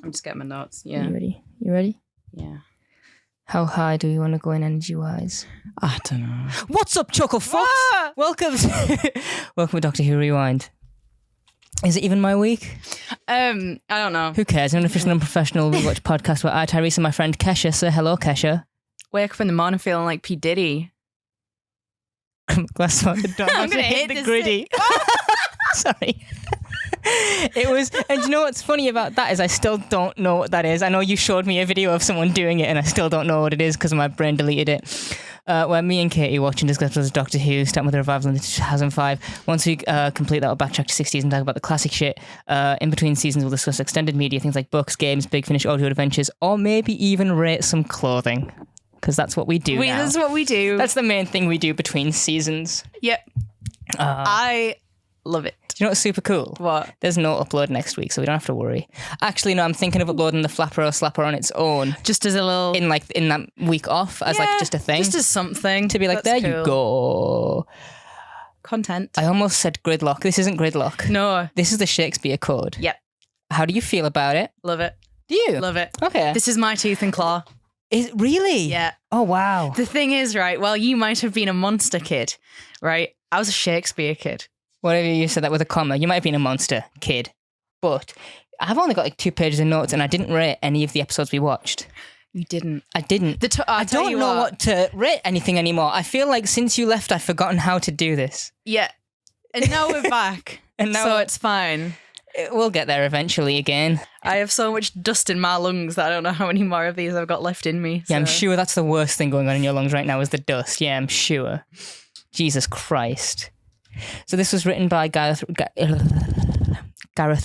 I'm just getting my notes. Are Yeah. you ready? You ready? Yeah. How high do we want to go in energy-wise? I don't know. What's up, Chuckle Fox? Welcome to Doctor Who Rewind. Is it even my week? I don't know. Who cares? An unofficial, unprofessional rewatch podcast where I, Tyrese, and my friend Kesha say hello, Kesha. Wake up in the morning feeling like P. Diddy. Glass water, don't I'm have to gonna hit hit the this gritty. Sorry. It was, and you know what's funny about that is I still don't know what that is. I know you showed me a video of someone doing it and I still don't know what it is because my brain deleted it. Where me and Katie watch and discuss episodes of Doctor Who, start with the revival in 2005. Once we complete that, we'll backtrack to 60s and talk about the classic shit. In between seasons, we'll discuss extended media, things like books, games, Big Finish audio adventures, or maybe even rate some clothing. Because that's what we do now. That's what we do. That's the main thing we do between seasons. Yep. I love it. Do you know what's super cool? What? There's no upload next week, so we don't have to worry. Actually, no, I'm thinking of uploading the Flapper or Slapper on its own. Just as a little... In that week off, as just a thing. Just as something. To be like, That's there cool. you go. Content. I almost said gridlock. This isn't gridlock. No. This is the Shakespeare Code. Yep. How do you feel about it? Love it. Do you? Love it. Okay. This is my tooth and claw. Is it really? Yeah. Oh, wow. The thing is, right, well, you might have been a monster kid, right? I was a Shakespeare kid. Whatever you said that with a comma. You might have been a monster kid. But I've only got like 2 pages of notes and I didn't rate any of the episodes we watched. You didn't. I didn't. I don't know what to rate anything anymore. I feel like since you left, I've forgotten how to do this. Yeah. And now we're back. And now so it's fine. We'll get there eventually again. I have so much dust in my lungs that I don't know how many more of these I've got left in me. Yeah, I'm sure that's the worst thing going on in your lungs right now is the dust. Yeah, I'm sure. Jesus Christ. So this was written by Gareth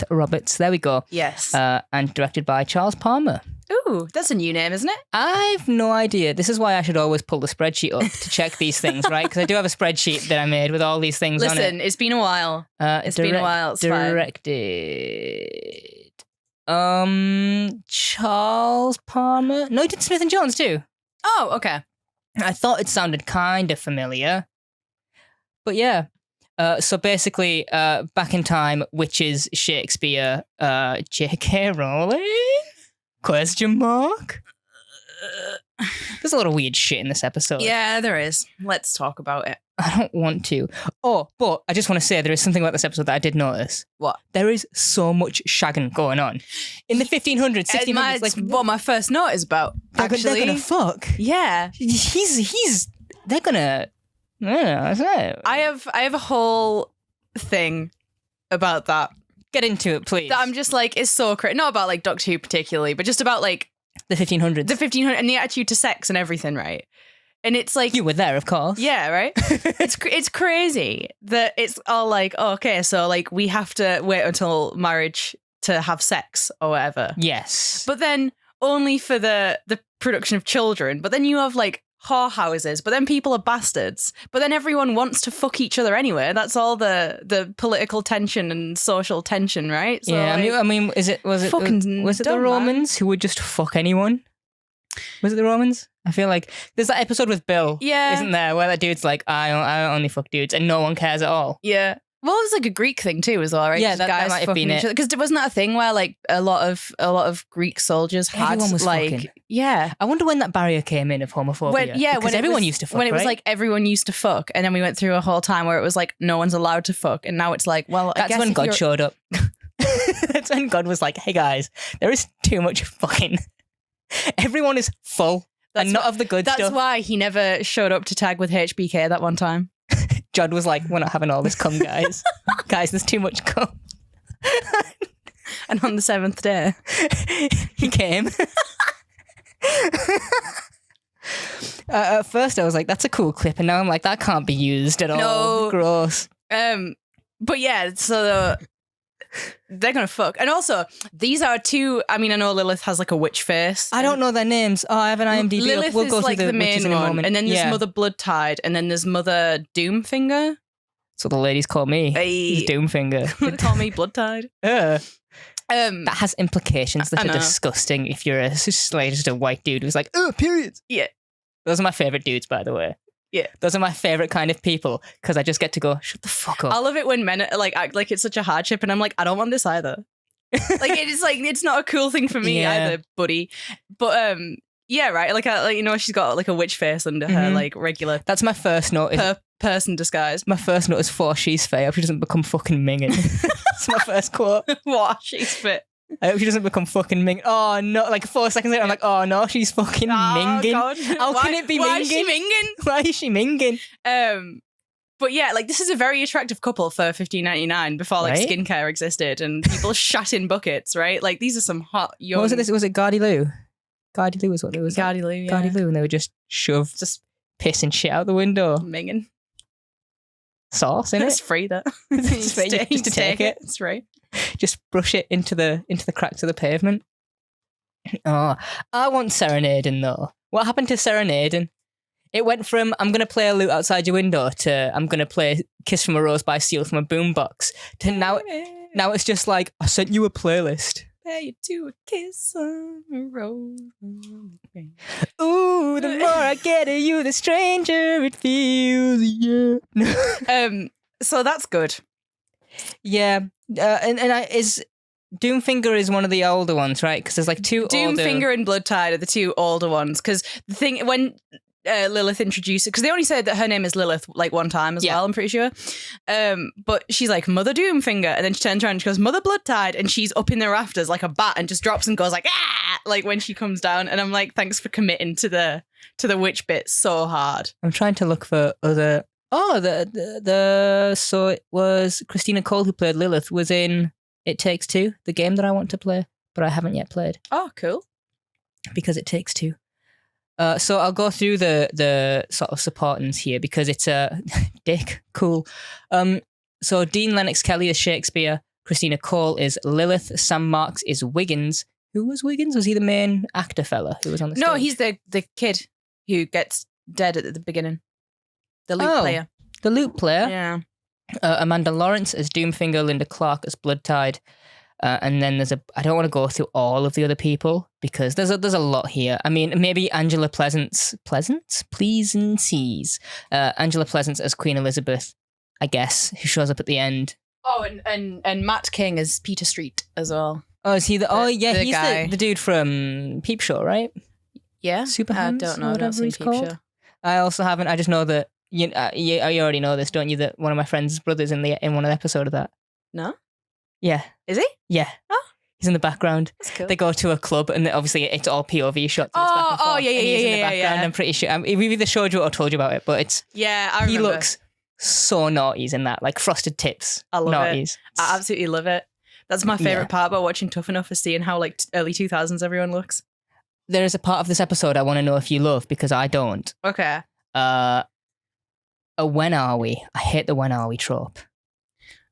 Roberts. There we go. Yes. And directed by Charles Palmer. Ooh, that's a new name, isn't it? I've no idea. This is why I should always pull the spreadsheet up to check these things, right? Because I do have a spreadsheet that I made with all these things on it. Listen, it's been a while. It's been a while. It's fine. Directed. Charles Palmer. No, he did Smith and Jones too. Oh, okay. I thought it sounded kind of familiar. But yeah. So basically, back in time, witches, Shakespeare, J.K. Rowling? Question mark? There's a lot of weird shit in this episode. Yeah, there is. Let's talk about it. I don't want to. Oh, but I just want to say there is something about this episode that I did notice. What? There is so much shagging going on. In the 1500s, 1600s. Like, what my first note is about, actually. They're gonna fuck. Yeah. They're gonna... I don't know, I don't know. I have a whole thing about that. Get into it, please. That I'm just like, it's so crazy. Not about like Doctor Who particularly, but just about like the 1500s. The 1500s and the attitude to sex and everything, right? And it's like... You were there, of course. Yeah, right? It's crazy that it's all like, oh, okay, so like we have to wait until marriage to have sex or whatever. Yes. But then only for the production of children. But then you have like whorehouses, but then people are bastards. But then everyone wants to fuck each other anyway. That's all the political tension and social tension, right? So, yeah, like, I mean, was it the Romans who would just fuck anyone? Was it the Romans? I feel like there's that episode with Bill, isn't there, where that dude's like, I only fuck dudes, and no one cares at all. Yeah. Well, it was like a Greek thing too, as well, right? Yeah, that might have been it. Because wasn't that a thing where like a lot of Greek soldiers had everyone was like fucking. Yeah. I wonder when that barrier came in of homophobia. Because everyone used to fuck. When it was like everyone used to fuck, and then we went through a whole time where it was like no one's allowed to fuck, and now it's like, well, that's when God showed up. That's when God was like, hey guys, there is too much fucking. Everyone is full. And not of the good stuff. That's why he never showed up to tag with HBK that one time. Judd was like, we're not having all this cum, guys. Guys, there's too much cum. And on the 7th day, he came. At first I was like, that's a cool clip. And now I'm like, that can't be used at all. No. Gross. But yeah, so they're gonna fuck. And also, these are two. I mean, I know Lilith has like a witch face. I don't know their names. Oh, I have an IMDb. Lilith we'll go is like through the main in a one, moment. and then there's Mother Bloodtide, and then there's Mother Doomfinger. So the ladies call me Doomfinger. Call me Bloodtide. That has implications that are disgusting. If you're just a white dude who's like, periods. Yeah, those are my favorite dudes, by the way. Yeah, those are my favorite kind of people because I just get to go, shut the fuck up. I love it when men like act like it's such a hardship, and I'm like, I don't want this either. Like it's not a cool thing for me either, buddy. But yeah, right. Like she's got like a witch face under her like regular. That's my first note. Person disguise. My first note is for she's fair. I hope she doesn't become fucking minging. That's my first quote. What? She's fit. I hope she doesn't become fucking minging. Oh no! Like 4 seconds later, I'm like, oh no, she's fucking minging. God. How can it be minging? Why is she minging? Why is she minging? But yeah, like this is a very attractive couple for $15.99 before like skincare existed and people shat in buckets, right? Like these are some hot young. What was it? Was it Gardy Lou? Gardy Lou was what it was. Gardy Lou, yeah. Gardy Lou, and they would just shove piss and shit out the window. Minging. Sauce in it. It's free that. It's free just to take it. It's right. Just brush it into the cracks of the pavement. Oh, I want serenading though. What happened to serenading? It went from I'm gonna play a lute outside your window to I'm gonna play Kiss from a Rose by Seal from a boombox to now it's just like I sent you a playlist. Pay to a kiss on a rose. Ooh, the more I get of you, the stranger it feels. Yeah. So that's good. Yeah, is Doomfinger is one of the older ones, right? Because there's like two. Doomfinger and Bloodtide are the two older ones. Because the thing when Lilith introduced it, because they only said that her name is Lilith like one time as well, I'm pretty sure. But she's like Mother Doomfinger, and then she turns around and she goes Mother Bloodtide, and she's up in the rafters like a bat and just drops and goes like ah, like when she comes down. And I'm like, thanks for committing to the witch bit so hard. I'm trying to look for other. Oh, so it was Christina Cole who played Lilith was in It Takes Two, the game that I want to play, but I haven't yet played. Oh, cool. Because it takes two. So I'll go through the sort of supportings here because it's a dick. Cool. So Dean Lennox Kelly is Shakespeare. Christina Cole is Lilith. Sam Marks is Wiggins. Who was Wiggins? Was he the main actor fella who was on the stage? No, he's the kid who gets dead at the beginning. The lute player. The lute player? Yeah. Amanda Lawrence as Doomfinger, Linda Clark as Bloodtide. And then I don't want to go through all of the other people because there's a lot here. I mean, maybe Angela Pleasance Angela Pleasance as Queen Elizabeth, I guess, who shows up at the end. Oh, and Matt King as Peter Street as well. Oh, is he he's guy. the dude from Peep Show, right? Yeah. Super Hands, I don't know. whatever he's called. Show. I also haven't. I just know that you already know this, don't you? That one of my friend's brothers in one of the episode of that. No. Yeah. Is he? Yeah. Oh. He's in the background. That's cool. They go to a club and obviously it's all POV shots. And it's back and forth, yeah. He's in the background. I'm pretty sure. We've either showed you or told you about it, but it's... Yeah, I remember. He looks so naughties in that, like frosted tips. I love naughties. It. I absolutely love it. That's my favourite part about watching Tough Enough is seeing how like early 2000s everyone looks. There is a part of this episode I want to know if you love because I don't. Okay. When are we? I hate the when are we trope.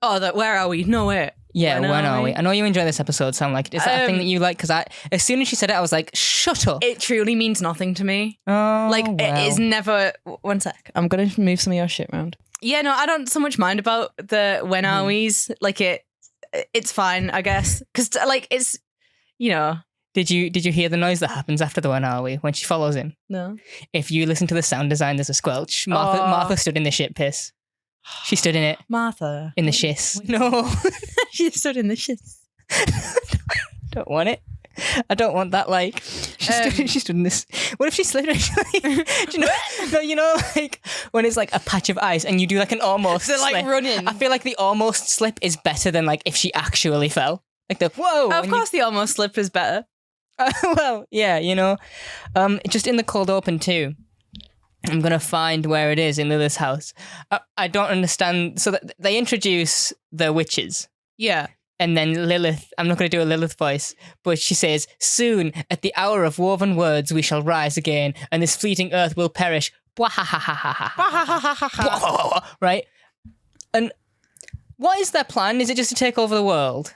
Oh, where are we? No, wait. Yeah, when are we? I know you enjoy this episode, so I'm like, is that a thing that you like? Because as soon as she said it, I was like, shut up. It truly means nothing to me. Oh, like, it is never... One sec. I'm going to move some of your shit around. Yeah, no, I don't so much mind about the when are we's. Like, it's fine, I guess. Because, like, it's, you know... Did you hear the noise that happens after the when are we when she follows him? No. If you listen to the sound design, there's a squelch. Martha stood in the shit piss. She stood in it. Martha. In the shiz. No. She stood in the shiz. Don't want it. I don't want that, like... She stood in this... What if she slid actually? Do you know... No, you know, like, when it's like a patch of ice and you do like an almost slip. Like running. I feel like the almost slip is better than like if she actually fell. Like the, whoa! Of course the almost slip is better. Well, yeah, you know. Just in the cold open too. I'm going to find where it is in Lilith's house. I don't understand. So they introduce the witches. Yeah. And then Lilith, I'm not going to do a Lilith voice, but she says, soon, at the hour of woven words, we shall rise again, and this fleeting earth will perish. Right? And what is their plan? Is it just to take over the world?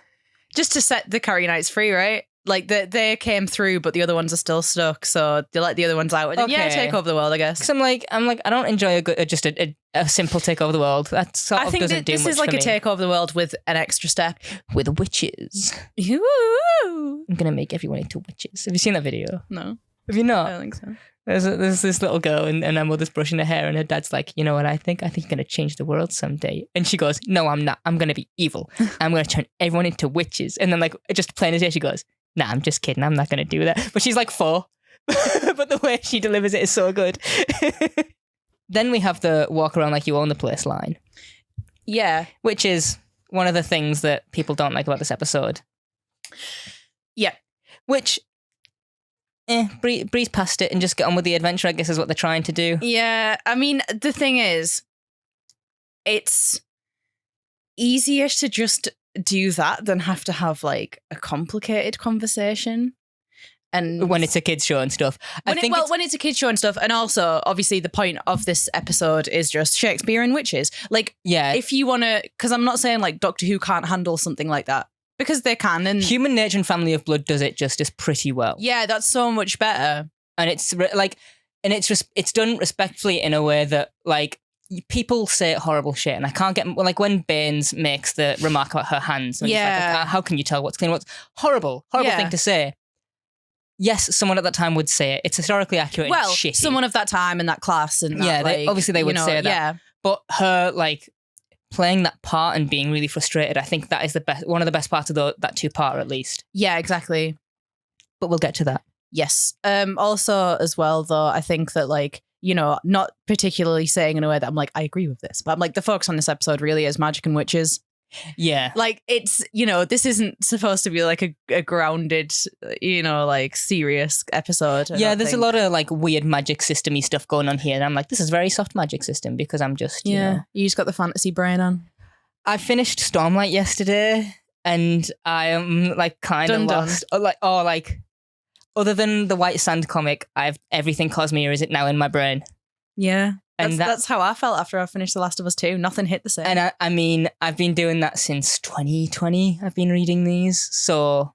Just to set the Carrionites free, right? Like, they came through, but the other ones are still stuck, so they let the other ones out. And then, take over the world, I guess. Because I'm like, I don't enjoy a simple take over the world. That sort of doesn't do much for me. I think this is like a take over the world with an extra step. With witches. Ooh. I'm going to make everyone into witches. Have you seen that video? No. Have you not? I don't think so. There's this little girl and her mother's brushing her hair and her dad's like, you know what I think? I think you're going to change the world someday. And she goes, no, I'm not. I'm going to be evil. I'm going to turn everyone into witches. And then like, just plain as day, she goes, nah, I'm just kidding. I'm not going to do that. But she's like 4. But the way she delivers it is so good. Then we have the walk around like you own the place line. Yeah. Which is one of the things that people don't like about this episode. Yeah. Which, breeze past it and just get on with the adventure, I guess is what they're trying to do. Yeah. I mean, the thing is, it's easier to just do that than have to have like a complicated conversation. And when it's a kids show and stuff. When it's a kids show and stuff, and also obviously the point of this episode is just Shakespeare and witches. Like, yeah, if you want to, because I'm not saying like Doctor Who can't handle something like that, because they can. And Human Nature and Family of Blood does it justice pretty well. Yeah, that's so much better. And it's it's done respectfully in a way that like people say horrible shit, and I can't get like when Baines makes the remark about her hands. And yeah, like, how can you tell what's clean? What's horrible thing to say. Yes, someone at that time would say it. It's historically accurate. Well, and shitty. Someone of that time in that class, and that, yeah, like, obviously they would say that. Yeah, but her like playing that part and being really frustrated, I think that is the best. One of the best parts of that 2-parter, at least. Yeah, exactly. But we'll get to that. Yes. Also, as well, though, I think that like, you know, not particularly saying in a way that I'm like, I agree with this, but I'm like, the focus on this episode really is magic and witches. Yeah. Like, it's, you know, this isn't supposed to be like a grounded, you know, like serious episode. Yeah, there's a lot of like weird magic system-y stuff going on here. And I'm like, this is very soft magic system because I'm just, you know. You just got the fantasy brain on. I finished Stormlight yesterday and I am like kind of lost. Other than the White Sand comic, I've everything Cosmere is it now in my brain. Yeah. And that's how I felt after I finished The Last of Us 2. Nothing hit the same. And I mean, I've been doing that since 2020. I've been reading these. So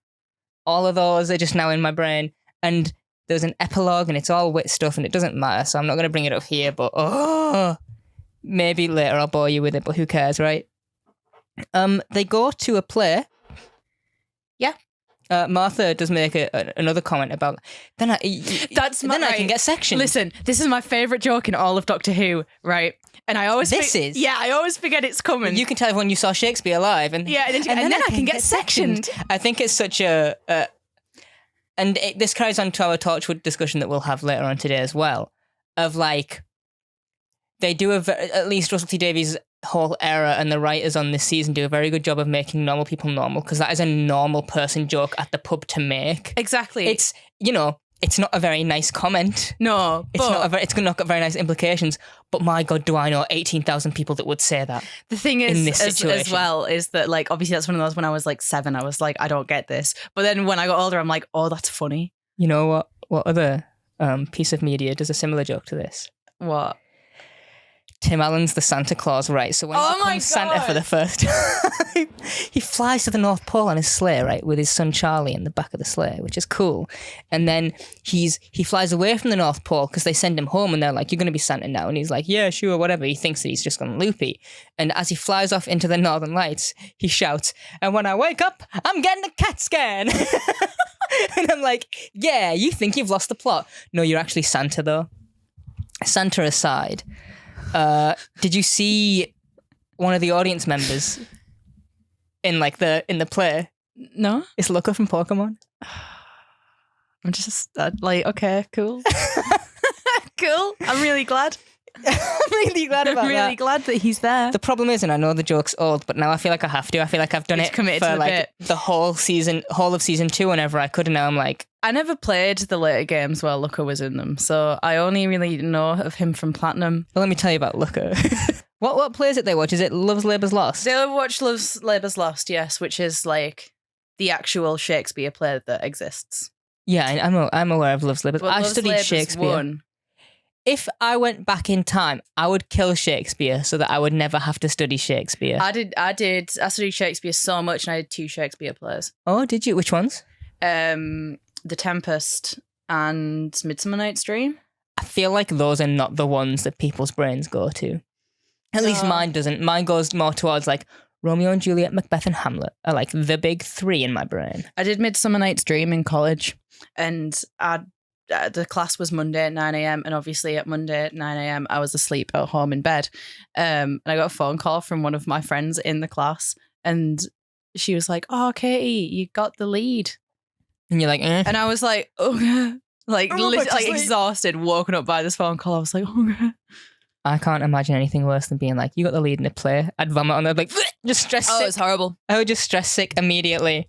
all of those are just now in my brain. And there's an epilogue and it's all wit stuff and it doesn't matter. So I'm not going to bring it up here, but maybe later I'll bore you with it, but who cares, right? They go to a play. Yeah. Martha does make another comment about I can get sectioned. Listen, this is my favourite joke in all of Doctor Who, right? And I always I always forget it's coming. You can tell everyone you saw Shakespeare live, and then I can get sectioned. I think it's such this carries on to our Torchwood discussion that we'll have later on today as well. Of like, they do at least Russell T Davies' whole era and the writers on this season do a very good job of making normal people normal, because that is a normal person joke at the pub to make. Exactly. It's, you know, it's not a very nice comment. No, it's not got very nice implications. But my God, do I know 18,000 people that would say that? The thing is, as well, is that like obviously that's one of those. When I was like 7, I was like, I don't get this. But then when I got older, I'm like, oh, that's funny. You know what? What other piece of media does a similar joke to this? What? Tim Allen's The Santa Claus, right? So when he becomes Santa for the first time, he flies to the North Pole on his sleigh, right, with his son Charlie in the back of the sleigh, which is cool. And then he flies away from the North Pole because they send him home and they're like, you're going to be Santa now. And he's like, yeah, sure, whatever. He thinks that he's just gone loopy. And as he flies off into the Northern Lights, he shouts, and when I wake up, I'm getting a CAT scan. And I'm like, yeah, you think you've lost the plot. No, you're actually Santa, though. Santa aside, did you see one of the audience members in the play? No, it's Luca from Pokemon. I'm just okay, cool. Cool. I'm really glad. I'm really glad about that. I'm really glad that he's there. The problem is, and I know the joke's old, but now I feel like I have to. I feel like I've done it committed for to like the whole of season 2 whenever I could, and now I'm like, I never played the later games where Luca was in them, so I only really know of him from Platinum. Well, let me tell you about Luca. What play is it they watch? Is it Love's Labour's Lost? They watch Love's Labour's Lost, yes, which is like the actual Shakespeare play that exists. Yeah, I'm aware of Love's Labour's. I studied Labour's Shakespeare. won. If I went back in time, I would kill Shakespeare so that I would never have to study Shakespeare. I studied Shakespeare so much, and I did 2 Shakespeare plays. Oh, did you? Which ones? The Tempest and Midsummer Night's Dream. I feel like those are not the ones that people's brains go to. At least mine doesn't. Mine goes more towards like Romeo and Juliet, Macbeth and Hamlet are like the big 3 in my brain. I did Midsummer Night's Dream in college, and I the class was Monday at 9 a.m. and obviously at Monday at 9 a.m. I was asleep at home in bed. And I got a phone call from one of my friends in the class and she was like, "Oh, Katie, you got the lead." And you're like, eh. And I was like, "Oh," like, exhausted, woken up by this phone call. I was like, "Oh." I can't imagine anything worse than being like, you got the lead in a play. I'd vomit on there, like, just stress sick. Oh, it was horrible. I would just stress sick immediately.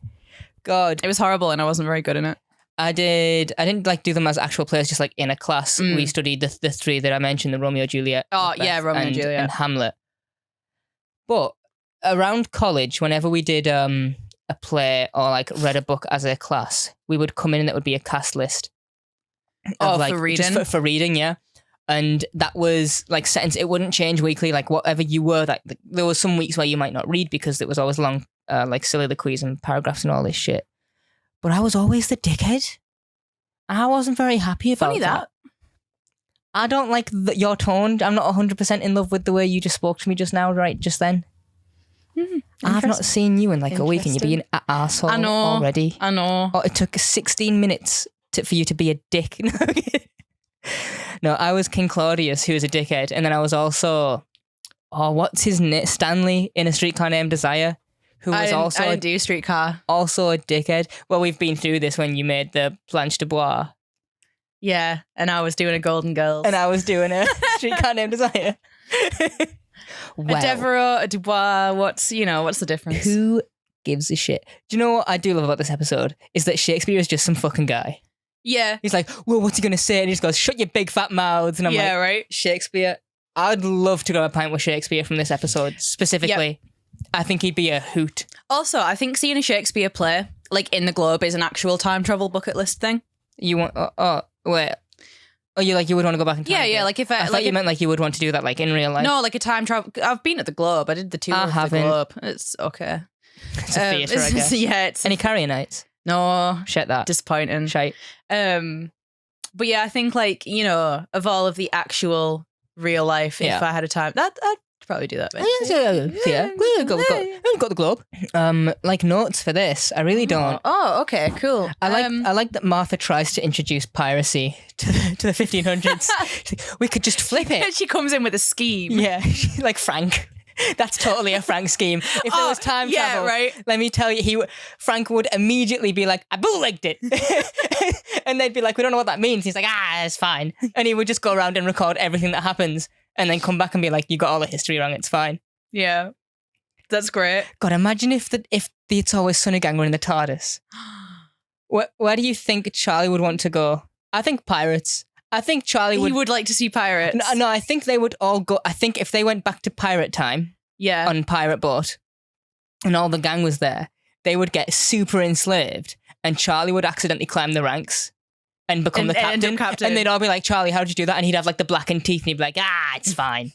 God. It was horrible and I wasn't very good in it. I didn't like do them as actual plays, just like in a class. We studied the three that I mentioned, the Romeo, Juliet. Oh, yeah, Romeo and Juliet. And Hamlet. But around college, whenever we did a play or like read a book as a class, we would come in and it would be a cast list. Of, like, for reading? Just for reading, yeah. And that was like sentence, it wouldn't change weekly, like whatever you were. Like there was some weeks where you might not read because it was always long, like soliloquies and paragraphs and all this shit. But I was always the dickhead. I wasn't very happy about Funny that. I don't like your tone. I'm not 100% in love with the way you just spoke to me just now, right? Just then. I've not seen you in like a week and you're being an arsehole already. I know. Oh, it took 16 minutes for you to be a dick. No, I was King Claudius, who was a dickhead. And then I was also, what's his name? Stanley in A Streetcar Named Desire, who was I didn't do Streetcar. Also a dickhead. Well, we've been through this when you made the Blanche de Bois. Yeah, and I was doing a Golden Girls. And I was doing a Streetcar Named Desire. Well, a Devereux, a Dubois, what's the difference? Who gives a shit? Do you know what I do love about this episode? Is that Shakespeare is just some fucking guy. Yeah. He's like, well, what's he going to say? And he just goes, shut your big fat mouths. And I'm like, right. Shakespeare. I'd love to go a pint with Shakespeare from this episode, specifically. Yep. I think he'd be a hoot. Also, I think seeing a Shakespeare play, like in the Globe, is an actual time travel bucket list thing. You want, wait. Oh, you would want to go back in time? Yeah, like if I thought you meant like you would want to do that like in real life. No, like a time travel. I've been at the Globe. I did the tour of the Globe. It's okay. It's a theatre, I guess. Yeah. It's any carrier nights? No. Shit that. Disappointing. Shite. But yeah, I think like, of all of the actual real life, if I had a time, I'd probably do that. Yeah. Got the Globe. Like notes for this, I really don't. Oh, okay, cool. I like that Martha tries to introduce piracy to the 1500s. Like, we could just flip it. She comes in with a scheme. Yeah, like Frank. That's totally a Frank scheme. If there was time travel, right. Let me tell you, Frank would immediately be like, I bootlegged it. And they'd be like, we don't know what that means. He's like, it's fine. And he would just go around and record everything that happens and then come back and be like, you got all the history wrong, it's fine. Yeah. That's great. God, imagine if the It's Always Sunny gang were in the TARDIS. Where do you think Charlie would want to go? I think pirates. I think Charlie would... He would like to see pirates. No, I think they would all go... I think if they went back to pirate time... Yeah. On pirate boat, and all the gang was there, they would get super enslaved, and Charlie would accidentally climb the ranks and become the captain. And they'd all be like, Charlie, how'd you do that? And he'd have like the blackened teeth, and he'd be like, it's fine.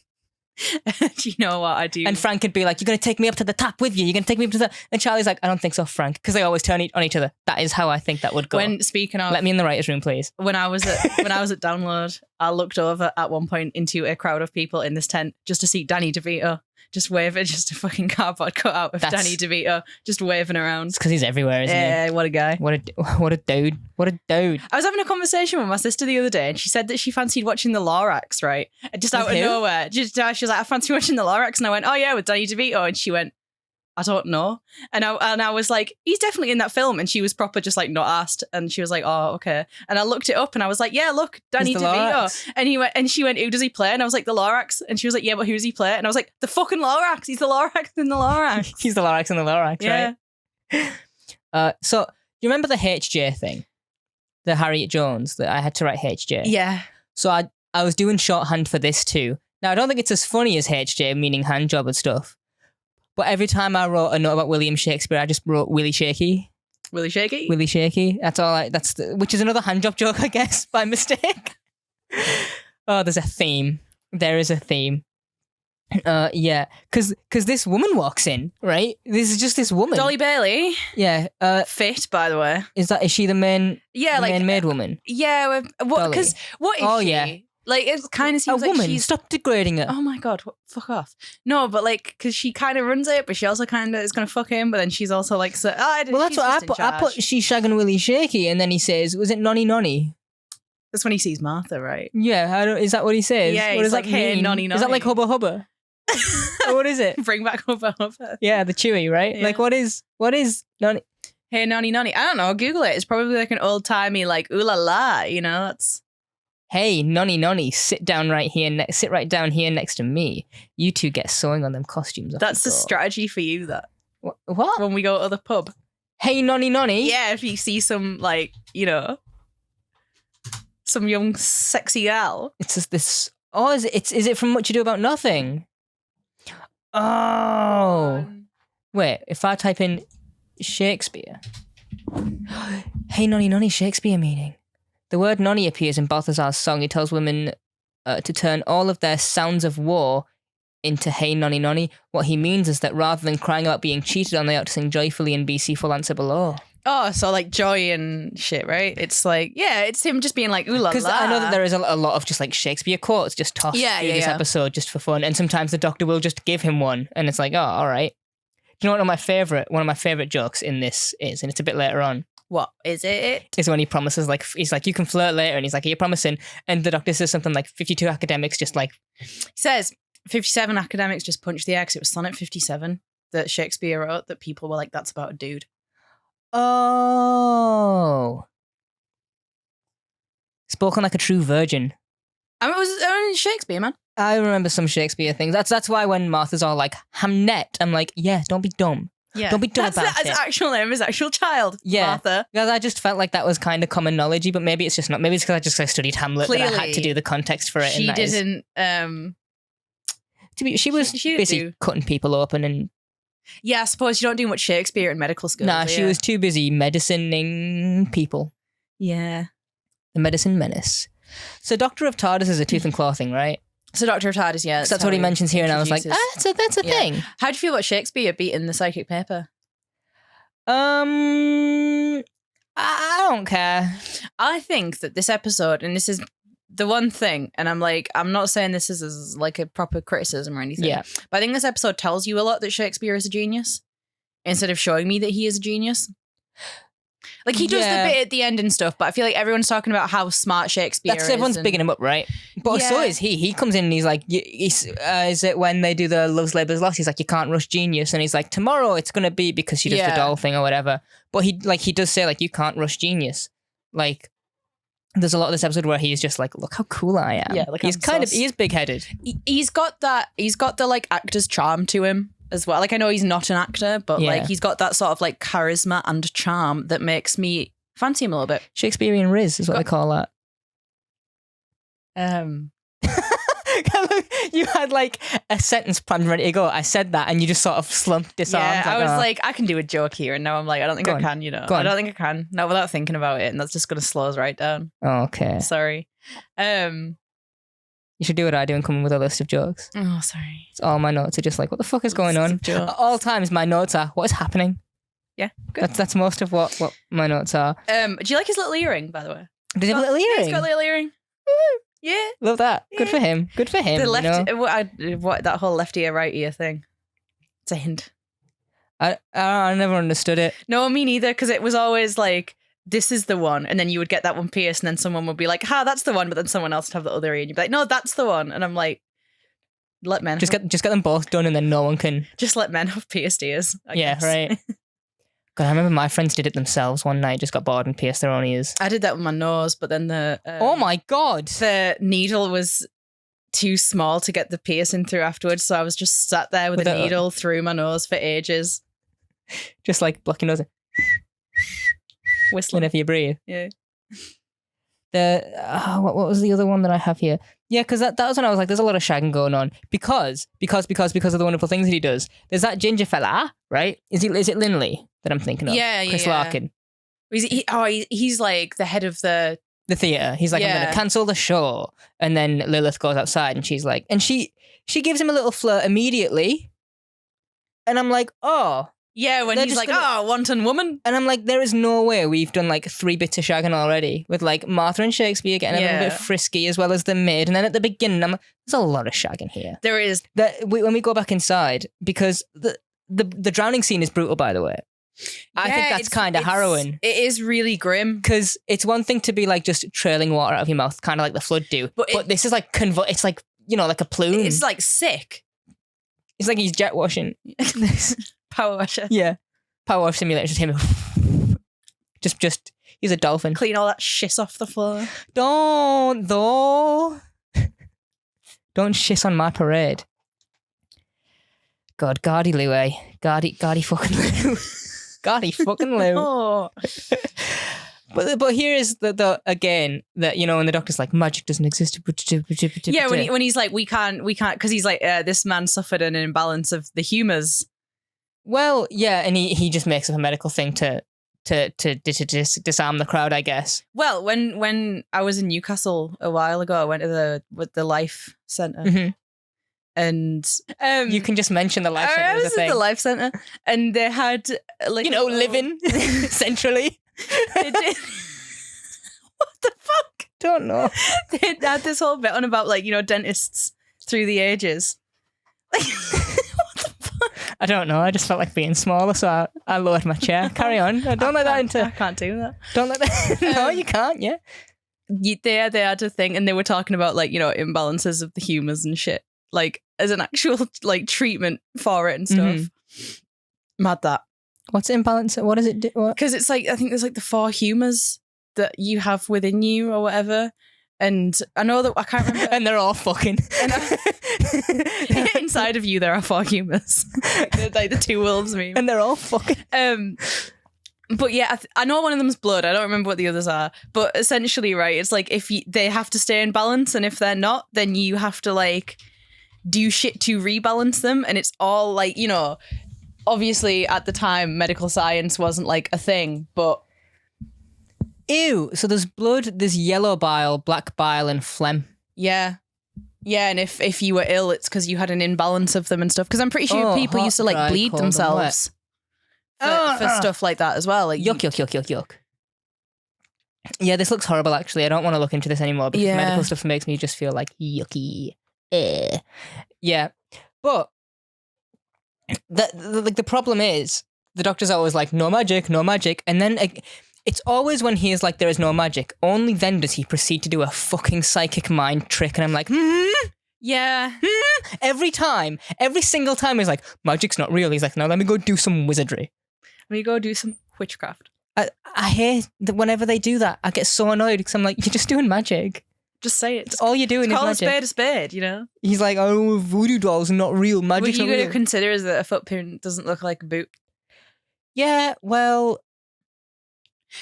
Do you know what I do? And Frank would be like, you're going to take me up to the top with you. You're going to take me up to the... And Charlie's like, I don't think so, Frank. Because they always turn on each other. That is how I think that would go. Speaking of... Let me in the writer's room, please. When I was at Download, I looked over at one point into a crowd of people in this tent just to see Danny DeVito. Just waving, just a fucking cardboard cutout of Danny DeVito just waving around. It's because he's everywhere, isn't he? Yeah, what a guy. What a dude. What a dude. I was having a conversation with my sister the other day and she said that she fancied watching the Lorax, right? Just out of nowhere. She was like, I fancy watching the Lorax. And I went, oh yeah, with Danny DeVito. And she went, I don't know. And I was like, he's definitely in that film. And she was proper just like not asked. And she was like, oh, okay. And I looked it up and I was like, yeah, look, Danny DeVito. Lorax. And she went, who does he play? And I was like, the Lorax. And she was like, yeah, but who does he play? And I was like, the fucking Lorax. He's the Lorax in the Lorax. He's the Lorax in the Lorax, yeah. Right? So you remember the HJ thing? The Harriet Jones that I had to write HJ? Yeah. So I was doing shorthand for this too. Now, I don't think it's as funny as HJ, meaning hand job and stuff. But every time I wrote a note about William Shakespeare, I just wrote Willie Shaky. Willie Shaky? Willie Shaky. That's all. Which is another hand job joke, I guess, by mistake. Oh, there's a theme. There is a theme. Yeah, because this woman walks in, right? This is just this woman. Dolly Bailey. Yeah. Fit, by the way. Is she the main? Yeah, the main maid woman. Yeah. Because what is she? Yeah. Like, it kind of seems a woman. She's... Stop degrading her. Oh my God, fuck off. No, but like, because she kind of runs it, but she also kind of is going to fuck him, but then she's also like, well, that's what I put. I put she's shagging Willie Shaky, and then he says, was it Nonny Nonny? That's when he sees Martha, right? Yeah, is that what he says? Yeah, what he's does like, that hey, mean? nonny, Is that like nonny. hubba hubba? Or what is it? Bring back Hubba Hubba. Yeah, the Chewy, right? Yeah. Like, what is nonny? Hey, nonny, nonny. I don't know. Google it. It's probably like an old timey, like, ooh la la, you know? That's. Hey, nonny, sit down right here. Sit right down here next to me. You two get sewing on them costumes. That's the strategy for you, that. What? When we go to the pub. Hey, nonny. Yeah, if you see some, like, you know, some young, sexy gal. It's just this. Oh, is it from Much Ado About Nothing? Oh. Wait, if I type in Shakespeare. Hey, nonny, Shakespeare meaning. The word nonny appears in Balthazar's song. He tells women to turn all of their sounds of war into hey, nonny. What he means is that rather than crying about being cheated on, they ought to sing joyfully and be seafull answer below. Oh, so like joy and shit, right? It's like, yeah, it's him just being like, ooh la la. Because I know that there is a lot of just like Shakespeare quotes just tossed through this episode just for fun. And sometimes the Doctor will just give him one. And it's like, oh, all right. Do you know what one of my favourite jokes in this is? And it's a bit later on. What is it? Is when he promises, like, he's like, you can flirt later. And he's like, are you promising? And the Doctor says something like 52 academics just like. He says 57 academics just punched the air because it was Sonnet 57 that Shakespeare wrote that people were like, that's about a dude. Oh. Spoken like a true virgin. I mean, it was Shakespeare, man. I remember some Shakespeare things. That's why when Martha's all like, Hamnet, I'm like, yeah, don't be dumb. Yeah. Don't be dumb about it. That's his actual name, his actual child, Martha. Because I just felt like that was kind of common knowledge, but maybe it's just not. Maybe it's because I studied Hamlet that I had to do the context for it. She didn't. She was busy cutting people open and. Yeah, I suppose you don't do much Shakespeare in medical school. Nah, she was too busy medicining people. Yeah. The medicine menace. So Doctor of TARDIS is a tooth and claw thing, right? So Doctor of TARDIS, yeah. That's what he mentions here, and I was like, that's a thing. How do you feel about Shakespeare beating the psychic paper? I don't care. I think that this episode, and this is the one thing, and I'm like, I'm not saying this is as like a proper criticism or anything. Yeah. But I think this episode tells you a lot that Shakespeare is a genius instead of showing me that he is a genius. Like, he does the bit at the end and stuff, but I feel like everyone's talking about how smart Shakespeare is. Everyone's bigging him up, right? But so is he. He comes in and he's like, is it when they do the Love's Labour's Lost? He's like, you can't rush genius. And he's like, tomorrow it's going to be because she does the doll thing or whatever. But he does say, like, you can't rush genius. Like, there's a lot of this episode where he's just like, look how cool I am. Yeah, like, he is big-headed. He's got the like actor's charm to him as well. Like, I know he's not an actor, but like he's got that sort of like charisma and charm that makes me fancy him a little bit. Shakespearean Riz is what they call that. You had like a sentence planned ready to go. I said that and you just sort of slumped disarmed. Yeah, I was like, I can do a joke here, and now I'm like, I don't think I can, you know. I don't think I can. Not without thinking about it, and that's just gonna slow us right down. Oh, okay. Sorry. You should do what I do and come in with a list of jokes. Oh, sorry. It's all my notes are just like, what the fuck is going on? At all times, my notes are, what is happening? Yeah, good. That's most of what my notes are. Do you like his little earring, by the way? Does he have a little earring? Yeah, he's got a little earring. Woo! Yeah. Love that. Yeah. Good for him. Good for him. The left, you know? what that whole left ear, right ear thing. It's a hint. I never understood it. No, me neither, because it was always like, this is the one, and then you would get that one pierced, and then someone would be like, that's the one, but then someone else would have the other ear, and you'd be like, no, that's the one. And I'm like, let men just get them both done, and then no one can just let men have pierced ears. I guess. Right. God, I remember my friends did it themselves one night, just got bored and pierced their own ears. I did that with my nose, but then oh my God, the needle was too small to get the piercing through afterwards, so I was just sat there with a needle through my nose for ages, just like blocking nose. Whistling whenever you breathe. Yeah. What was the other one that I have here? Yeah, because that was when I was like, there's a lot of shagging going on because of the wonderful things that he does. There's that ginger fella, right? Is it Linley that I'm thinking of? Yeah, Chris Larkin. He's like the head of the theatre. He's like, I'm going to cancel the show, and then Lilith goes outside, and she's like, and she gives him a little flirt immediately, and I'm like, oh. Yeah, when he's like, wanton woman. And I'm like, there is no way we've done like 3 bits of shagging already with like Martha and Shakespeare getting a little bit frisky as well as the maid. And then at the beginning, there's a lot of shagging here. There is. When we go back inside, because the drowning scene is brutal, by the way. I think that's kind of harrowing. It is really grim. Because it's one thing to be like just trailing water out of your mouth, kind of like the flood do. But this is like, it's like, like a plume. It's like sick. It's like he's jet washing. Power washer. Yeah. Power wash simulator, just him. just, he's a dolphin. Clean all that shit off the floor. Don't shiss on my parade. God, Gardy Lou, eh? Gardy fucking Lou. Gardy fucking Lou. Oh. But here is the again that when the doctor's like magic doesn't exist. Yeah, when he's like we can't because he's like this man suffered an imbalance of the humours. Well, yeah, and he just makes up a medical thing to disarm the crowd, I guess. Well, when I was in Newcastle a while ago, I went to the Life Centre. Mm-hmm. And you can just mention the Life Centre. I was at the Life Centre, and they had like living centrally. They did. What the fuck? Don't know. They had this whole bit on about like dentists through the ages. Like, what the fuck? I don't know. I just felt like being smaller, so I lowered my chair. Carry on. Don't let that into. I can't do that. Don't let that. No, you can't. Yeah. They had a thing, and they were talking about like imbalances of the humours and shit, like as an actual like treatment for it and stuff. Mm-hmm. Mad that. What's imbalance? What does it do? Because it's like I think there's like the 4 humours that you have within you or whatever. And I know that I can't remember. And they're all fucking. Inside of you, there are 4 humours. like the 2 wolves meme. And they're all fucking. But yeah, I know one of them's blood. I don't remember what the others are. But essentially, right, it's like if they have to stay in balance, and if they're not, then you have to like do shit to rebalance them. And it's all like, obviously at the time, medical science wasn't like a thing, but. Ew, so there's blood, there's yellow bile, black bile, and phlegm. Yeah. Yeah, and if you were ill, it's because you had an imbalance of them and stuff. Because I'm pretty sure people used to like bleed themselves for stuff like that as well. Like yuck. Yeah, this looks horrible, actually. I don't want to look into this anymore because medical stuff makes me just feel like yucky. Yeah, but the problem is the doctor's always like, no magic, and then... It's always when he is like, there is no magic. Only then does he proceed to do a fucking psychic mind trick. And I'm like, Yeah. Every single time he's like, magic's not real. He's like, no, let me go do some wizardry. Let me go do some witchcraft. I hate that whenever they do that. I get so annoyed because I'm like, you're just doing magic. Just say it. All you're doing is call magic. a spade, He's like, oh, voodoo dolls are not real. Magic's not real. What you're going to consider is that a footprint doesn't look like a boot. Yeah, well...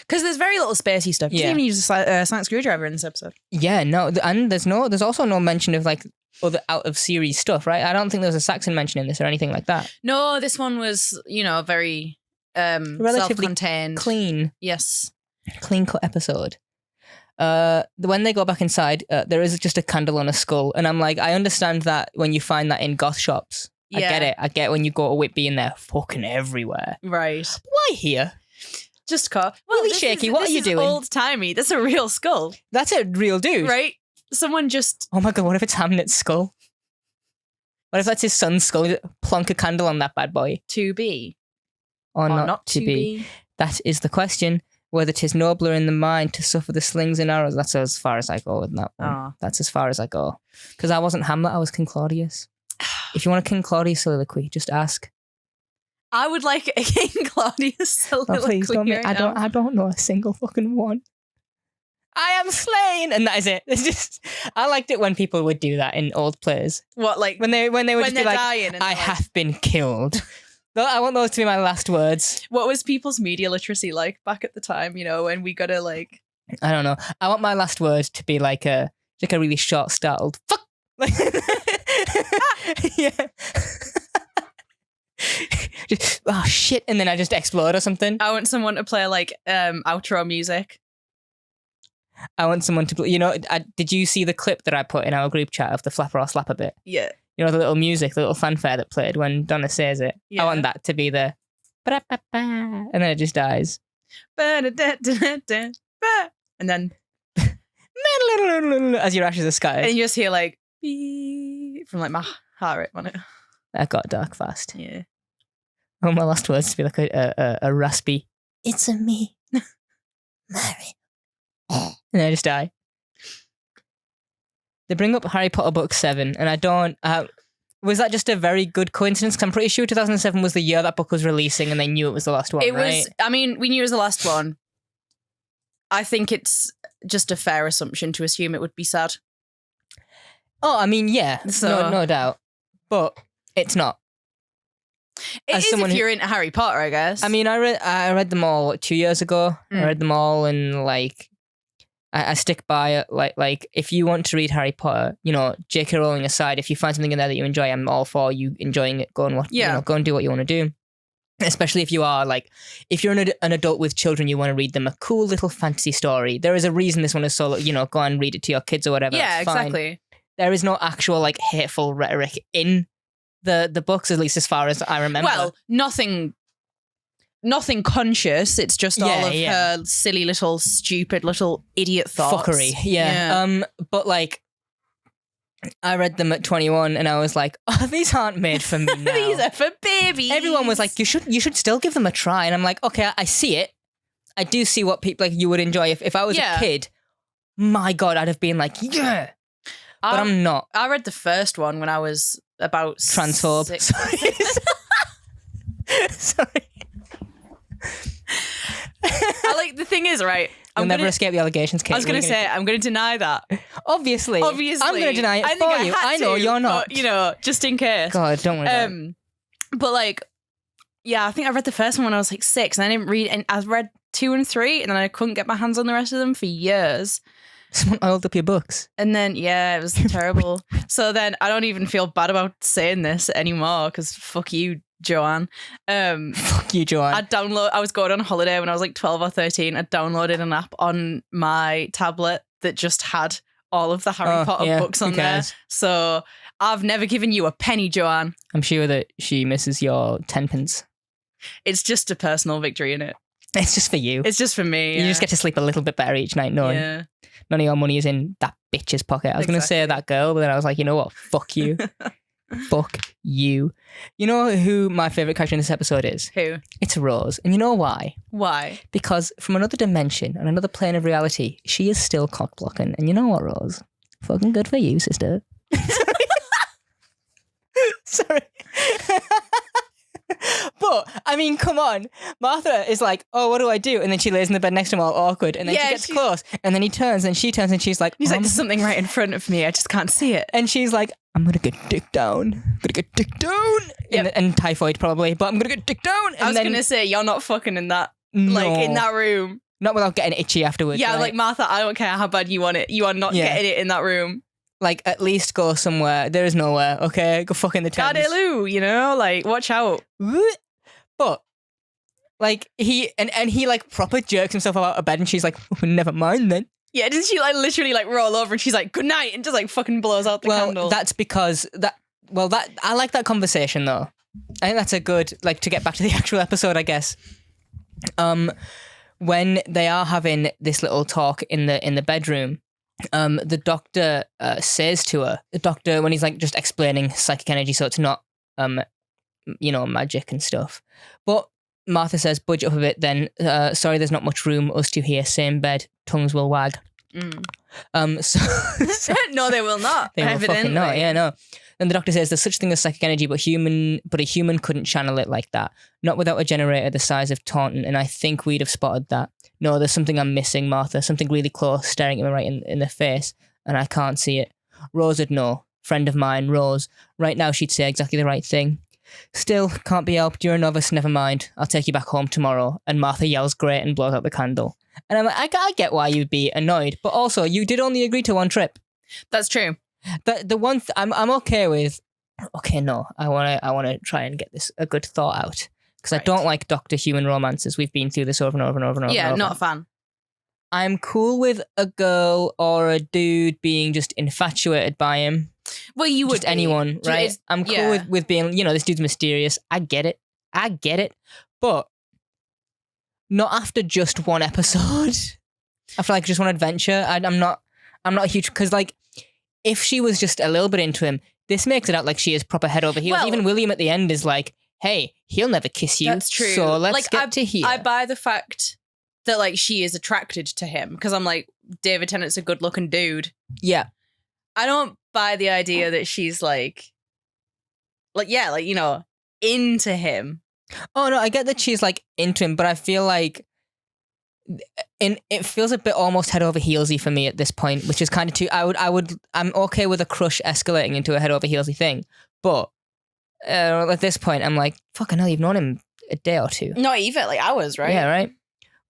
Because there's very little spacey stuff. You didn't even use a sonic screwdriver in this episode. Yeah, no, and there's also no mention of like other out of series stuff, right? I don't think there was a Saxon mention in this or anything like that. No, this one was, very relatively self-contained, clean. Yes, clean cut episode. When they go back inside, there is just a candle on a skull, and I'm like, I understand that when you find that in goth shops. I get it. I get when you go to Whitby and they're fucking everywhere. Right. Why here? Just call. Well, really shaky. What are you doing? Old timey. That's a real skull. That's a real dude, right? Someone just. Oh my god! What if it's Hamlet's skull? What if that's his son's skull? Plonk a candle on that bad boy. To be, or not to be. That is the question. Whether 'tis nobler in the mind to suffer the slings and arrows. That's as far as I go with that one. Oh. That's as far as I go. Because I wasn't Hamlet. I was King Claudius. If you want a King Claudius soliloquy, just ask. I would like a King Claudius soliloquy. Oh, please don't. I don't know a single fucking one. I am slain, and that is it. It's just I liked it when people would do that in old plays. What, like when they would just be like, "I have been killed." I want those to be my last words. What was people's media literacy like back at the time? When we gotta like. I don't know. I want my last word to be like a really short, startled fuck. Yeah. Just, oh shit, and then I just explode or something. I want someone to play like outro music. I want someone to did you see the clip that I put in our group chat of the flapper or slapper bit? Yeah. The little music, the little fanfare that played when Donna says it. Yeah. I want that to be the and then it just dies. And then as your ashes are scattered. And you just hear like from like my heart rate on it. That got dark fast. Yeah. want my last words to be like a raspy, it's a me, Mary. And then I just die. They bring up Harry Potter book 7, and I don't... was that just a very good coincidence? Because I'm pretty sure 2007 was the year that book was releasing and they knew it was the last one, right? We knew it was the last one. I think it's just a fair assumption to assume it would be sad. Oh, I mean, yeah, no doubt. But it's not. It is if you're into Harry Potter, I guess. I mean, I read them all 2 years ago. I read them all, and like, I stick by it. Like, if you want to read Harry Potter, you know, J.K. Rowling aside, if you find something in there that you enjoy, I'm all for you enjoying it. Go and watch. Yeah. You know, go and do what you want to do. Especially if you are like, if you're an adult with children, you want to read them a cool little fantasy story. There is a reason this one is so, you know, go and read it to your kids or whatever. Yeah, exactly. There is no actual like hateful rhetoric in the books, at least as far as I remember. Well, nothing conscious. It's just all of her silly little, stupid little idiot thoughts. Fuckery, yeah. But like, I read them at 21 and I was like, oh, these aren't made for me now. These are for babies. Everyone was like, you should still give them a try. And I'm like, okay, I see it. I do see what people like you would enjoy. If I was a kid, my God, I'd have been like, yeah. But I'm not. I read the first one when I was about transphobe. 6. Sorry. I like the thing is, right? You'll never escape the allegations, Kate. I was going to say, I'm going to deny that. Obviously. I'm going to deny it for you. I know you're not. But, you know, just in case. God, don't worry about it. But like, yeah, I think I read the first one when I was like 6 and I didn't read, and I read 2 and 3 and then I couldn't get my hands on the rest of them for years. Someone oiled up your books. And then, yeah, it was terrible. So then I don't even feel bad about saying this anymore because fuck you, Joanne. Fuck you, Joanne. I was going on holiday when I was like 12 or 13. I downloaded an app on my tablet that just had all of the Harry Potter books on there. So I've never given you a penny, Joanne. I'm sure that she misses your 10 pence. It's just a personal victory, innit? It's just for you. It's just for me. You just get to sleep a little bit better each night knowing none of your money is in that bitch's pocket. I was going to say that girl, but then I was like, you know what? Fuck you. Fuck you. You know who my favourite character in this episode is? Who? It's Rose. And you know why? Why? Because from another dimension and another plane of reality, she is still cock blocking. And you know what, Rose? Fucking good for you, sister. Sorry. But, I mean, come on. Martha is like, oh, what do I do? And then she lays in the bed next to him all awkward. And then she gets close. And then he turns and she turns and she's like... He's like, there's something right in front of me. I just can't see it. And she's like, I'm going to get dick down. I'm going to get dick down. Yep. And typhoid probably. But I'm going to get dick down. And I was going to say, you're not fucking in that, like, in that room. Not without getting itchy afterwards. Yeah, right? like, Martha, I don't care how bad you want it. You are not getting it in that room. Like, at least go somewhere. There is nowhere, okay? Go fuck in the Thames. Gardeloo, you know? Like, watch out. But, like, he like, proper jerks himself out of bed and she's like, oh, never mind then. Yeah, didn't she, like, literally, like, roll over and she's like, good night, and just, like, fucking blows out the candle? That's because I like that conversation, though. I think that's a good, like, to get back to the actual episode, I guess. When they are having this little talk in the bedroom, the doctor says to her, when he's like just explaining psychic energy, so it's not magic and stuff, but Martha says, budge up a bit then, sorry there's not much room, us two here, same bed, tongues will wag. So no, they will not. They will fucking not. Yeah, no. And the doctor says there's such thing as psychic energy, but a human couldn't channel it like that. Not without a generator the size of Taunton, and I think we'd have spotted that. No, there's something I'm missing, Martha. Something really close, staring at me right in the face, and I can't see it. Rose would know. Friend of mine, Rose. Right now she'd say exactly the right thing. Still, can't be helped. You're a novice, never mind. I'll take you back home tomorrow. And Martha yells great and blows out the candle. And I'm like, I get why you'd be annoyed, but also you did only agree to one trip. That's true. The one I'm okay with. Okay, no, I wanna try and get this a good thought out because I don't like Doctor Human romances. We've been through this over and over and over and over. Yeah, not a fan. I'm cool with a girl or a dude being just infatuated by him. Well, you would just anyone, right? I'm cool with being, this dude's mysterious. I get it, but not after just one episode. After like just one adventure, I'm not a huge, because like if she was just a little bit into him, this makes it out like she is proper head over heels. Well, even William at the end is like, hey, he'll never kiss you. That's true. So let's like, get to here. I buy the fact that like she is attracted to him because I'm like, David Tennant's a good looking dude. Yeah. I don't buy the idea that she's like, you know, into him. Oh no, I get that she's like into him, but I feel like it feels a bit almost head over heelsy for me at this point, which is kind of too. I'm okay with a crush escalating into a head over heelsy thing, but at this point, I'm like, fucking hell, you've known him a day or two. Not even like hours, right? Yeah, right.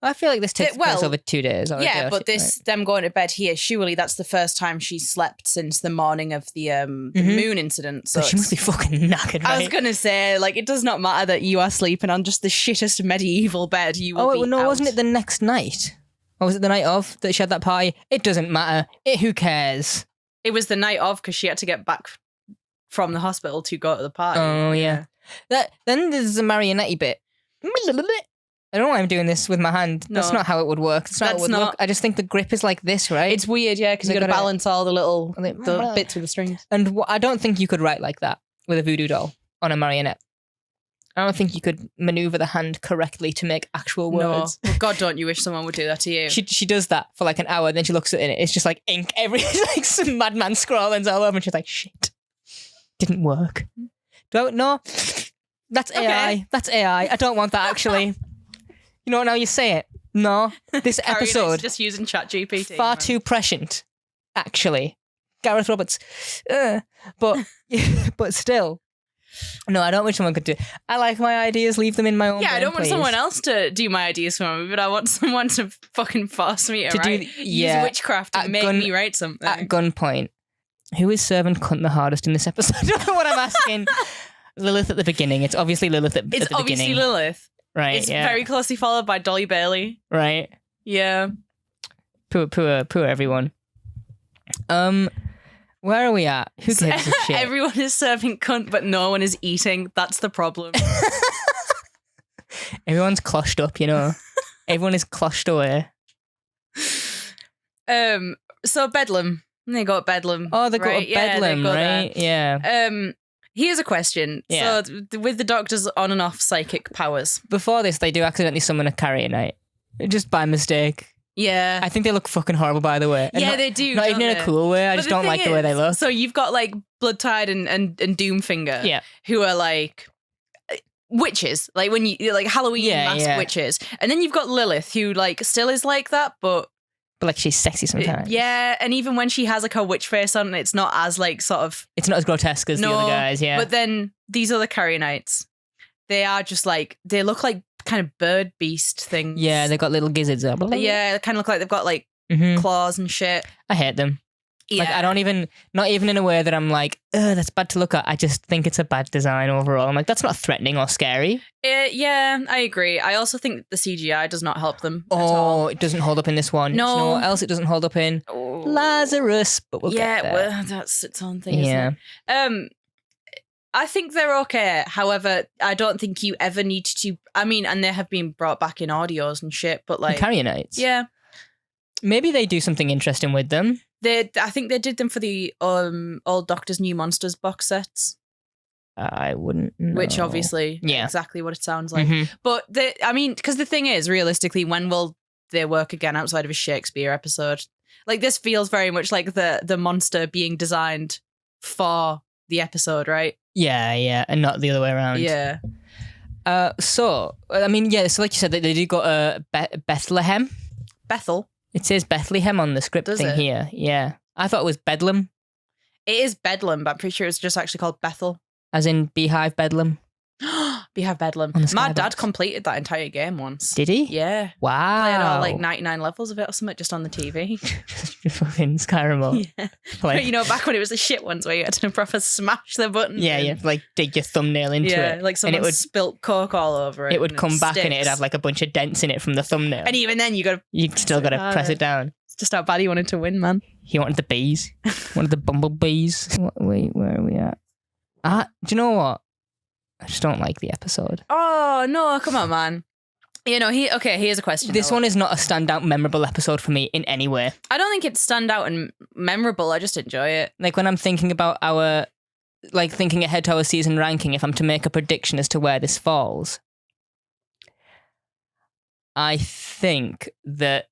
I feel like this takes place over 2 days. Or a day or but two, this them going to bed here. Surely that's the first time she's slept since the morning of the moon incident. So she must be fucking knackered. Right? I was gonna say, like, it does not matter that you are sleeping on just the shittest medieval bed. You will be out. Wasn't it the next night? Or was it the night of that she had that party? It doesn't matter. Who cares? It was the night of because she had to get back from the hospital to go to the party. Oh yeah. Then there's the marionette bit. I don't know why I'm doing this with my hand. No. That's not how it would work. That's not how it would look. I just think the grip is like this, right? It's weird, yeah, because you got to balance all the little the bits with the strings. And I don't think you could write like that with a voodoo doll on a marionette. I don't think you could maneuver the hand correctly to make actual words. No. Well, God, don't you wish someone would do that to you? She does that for like an hour, then she looks at it, it's just like ink it's like some madman scrawlings all over, and she's like, shit. Didn't work. No. That's AI. Okay. That's AI. I don't want that actually. You know what, now you say it. No. This episode just using ChatGPT. Far too prescient, actually. Gareth Roberts. But still. No, I don't wish someone could do it. I like my ideas, leave them in my own brain, I don't want please. someone else to do my ideas for me, but I want someone to fucking force me to use witchcraft and make me write something. At gunpoint. Who is serving cunt the hardest in this episode? I don't know what I'm asking. Lilith at the beginning. It's obviously Lilith at the beginning. It's obviously Lilith. Right, it's very closely followed by Dolly Bailey. Right. Yeah. Poor everyone. Where are we at? Who gives a shit? Everyone is serving cunt, but no one is eating. That's the problem. Everyone's closhed up, you know. Everyone is closhed away. So Bedlam. They got Bedlam. Oh, they got Bedlam, right? Yeah. Here's a question. Yeah. So, with the Doctor's on and off psychic powers. Before this, they do accidentally summon a carrionite. Just by mistake. Yeah. I think they look fucking horrible, by the way. And they do. Not even in a cool way. I just don't like the way they look. So, you've got like Bloodtide and Doomfinger. Who are like witches. Like when you like Halloween masked witches. And then you've got Lilith, who like still is like that, but like she's sexy sometimes. Yeah, and even when she has like her witch face on, it's not as like sort of... It's not as grotesque as the other guys, yeah. But then these other Carrionites, they are just like, they look like kind of bird beast things. Yeah, they've got little gizzards up. Yeah, they kind of look like they've got like claws and shit. I hate them. Yeah. Like, I don't even, not even in a way that I'm like, that's bad to look at. I just think it's a bad design overall. I'm like, that's not threatening or scary. Yeah, I agree. I also think the CGI does not help them at all. It doesn't hold up in this one. No. Do you know what else it doesn't hold up in? Oh. Lazarus, but we'll get there. Well, that's its own thing, isn't it? I think they're okay. However, I don't think you ever need to, I mean, and they have been brought back in audios and shit, but like... Carrionites? Yeah. Maybe they do something interesting with them. I think they did them for the Old Doctor's New Monsters box sets. I wouldn't know. Which obviously, exactly what it sounds like. But I mean, because the thing is, realistically, when will they work again outside of a Shakespeare episode? Like this feels very much like the monster being designed for the episode, right? Yeah, and not the other way around. Yeah. So I mean, so like you said, they do got Bethlehem. Bethel. It says Bethlehem on the script thing here. Yeah. I thought it was Bedlam. It is Bedlam, but I'm pretty sure it's just actually called Bethel. As in Beehive Bedlam? Beehive Bedlam. My dad completed that entire game once. Did he? Yeah. Wow. Played all like 99 levels of it or something just on the TV. Fucking Skyrim. Yeah. Like, you know, back when it was the shit ones where you had to proper smash the button. Yeah, you like dig your thumbnail into it. Yeah, like someone spilt Coke all over it. It would come back and it'd have like a bunch of dents in it from the thumbnail. And even then you still got to press it down. It's just how bad he wanted to win, man. He wanted the bees. Wanted the bumblebees. Wait, where are we at? Do you know what? I just don't like the episode. Oh, no, come on, man. You know, here's a question. This one is not a standout, memorable episode for me in any way. I don't think it's standout and memorable. I just enjoy it. Like when I'm thinking about our like thinking ahead to our season ranking, if I'm to make a prediction as to where this falls, I think that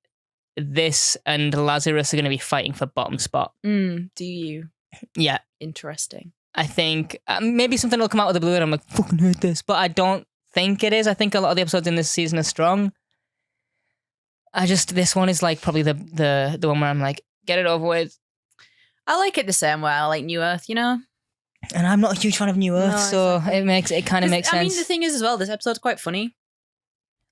this and Lazarus are going to be fighting for bottom spot. Do you? Yeah. Interesting. I think maybe something will come out of the blue and I'm like, fucking hate this. But I don't think it is. I think a lot of the episodes in this season are strong. This one is like probably the one where I'm like, get it over with. I like it the same way I like New Earth, you know? And I'm not a huge fan of New Earth, so exactly. it kind of makes sense. I mean, the thing is as well, this episode's quite funny.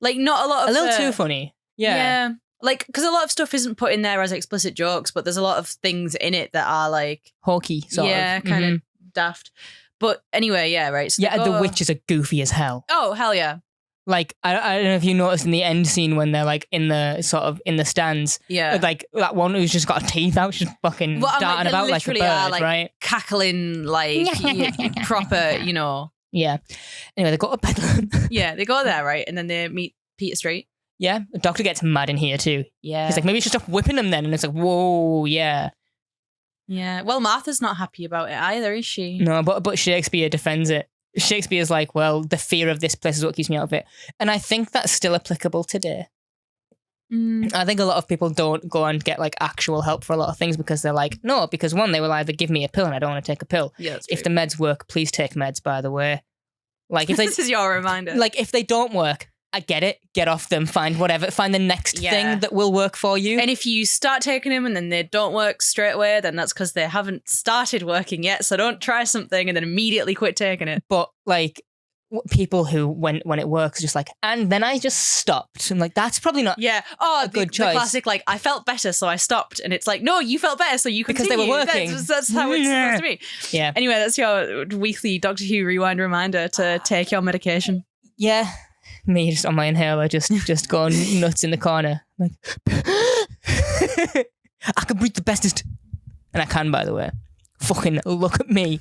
Like, not a lot of... A little too funny. Yeah. Like, because a lot of stuff isn't put in there as explicit jokes, but there's a lot of things in it that are like... hawky, sort of. kind of daft. But anyway, yeah, right. So the witches are goofy as hell. Oh, hell yeah. Like, I don't know if you noticed in the end scene when they're like in the stands. Yeah. Like that one who's just got her teeth out, she's fucking darting about like a bird, like, right? Cackling like proper, you know. Yeah. Anyway, they go to Bedlam. Yeah, they go there, right? And then they meet Peter Street. Yeah. The Doctor gets mad in here too. Yeah. He's like, maybe you should stop whipping them then. And it's like, whoa, yeah. Yeah. Well, Martha's not happy about it either, is she? No, but Shakespeare defends it. Shakespeare's like, well, the fear of this place is what keeps me out of it. And I think that's still applicable today. I think a lot of people don't go and get like actual help for a lot of things because they're like, no, because one, they will either give me a pill and I don't want to take a pill. Yeah, that's if true. the meds work, please take meds, by the way. Like if they, this is your reminder. Like if they don't work, I get it. Get off them. Find the next thing that will work for you. And if you start taking them and then they don't work straight away, then that's because they haven't started working yet. So don't try something and then immediately quit taking it. But like people who, when it works, just like, and then I just stopped. And like, that's probably not a good choice. The classic, like, I felt better, so I stopped. And it's like, no, you felt better, so you continue. Because they were working. That's how it's supposed to be. Yeah. Anyway, that's your weekly Doctor Who rewind reminder to take your medication. Yeah. Me just on my inhaler, just going nuts in the corner. Like, I can breathe the bestest. And I can, by the way. Fucking look at me.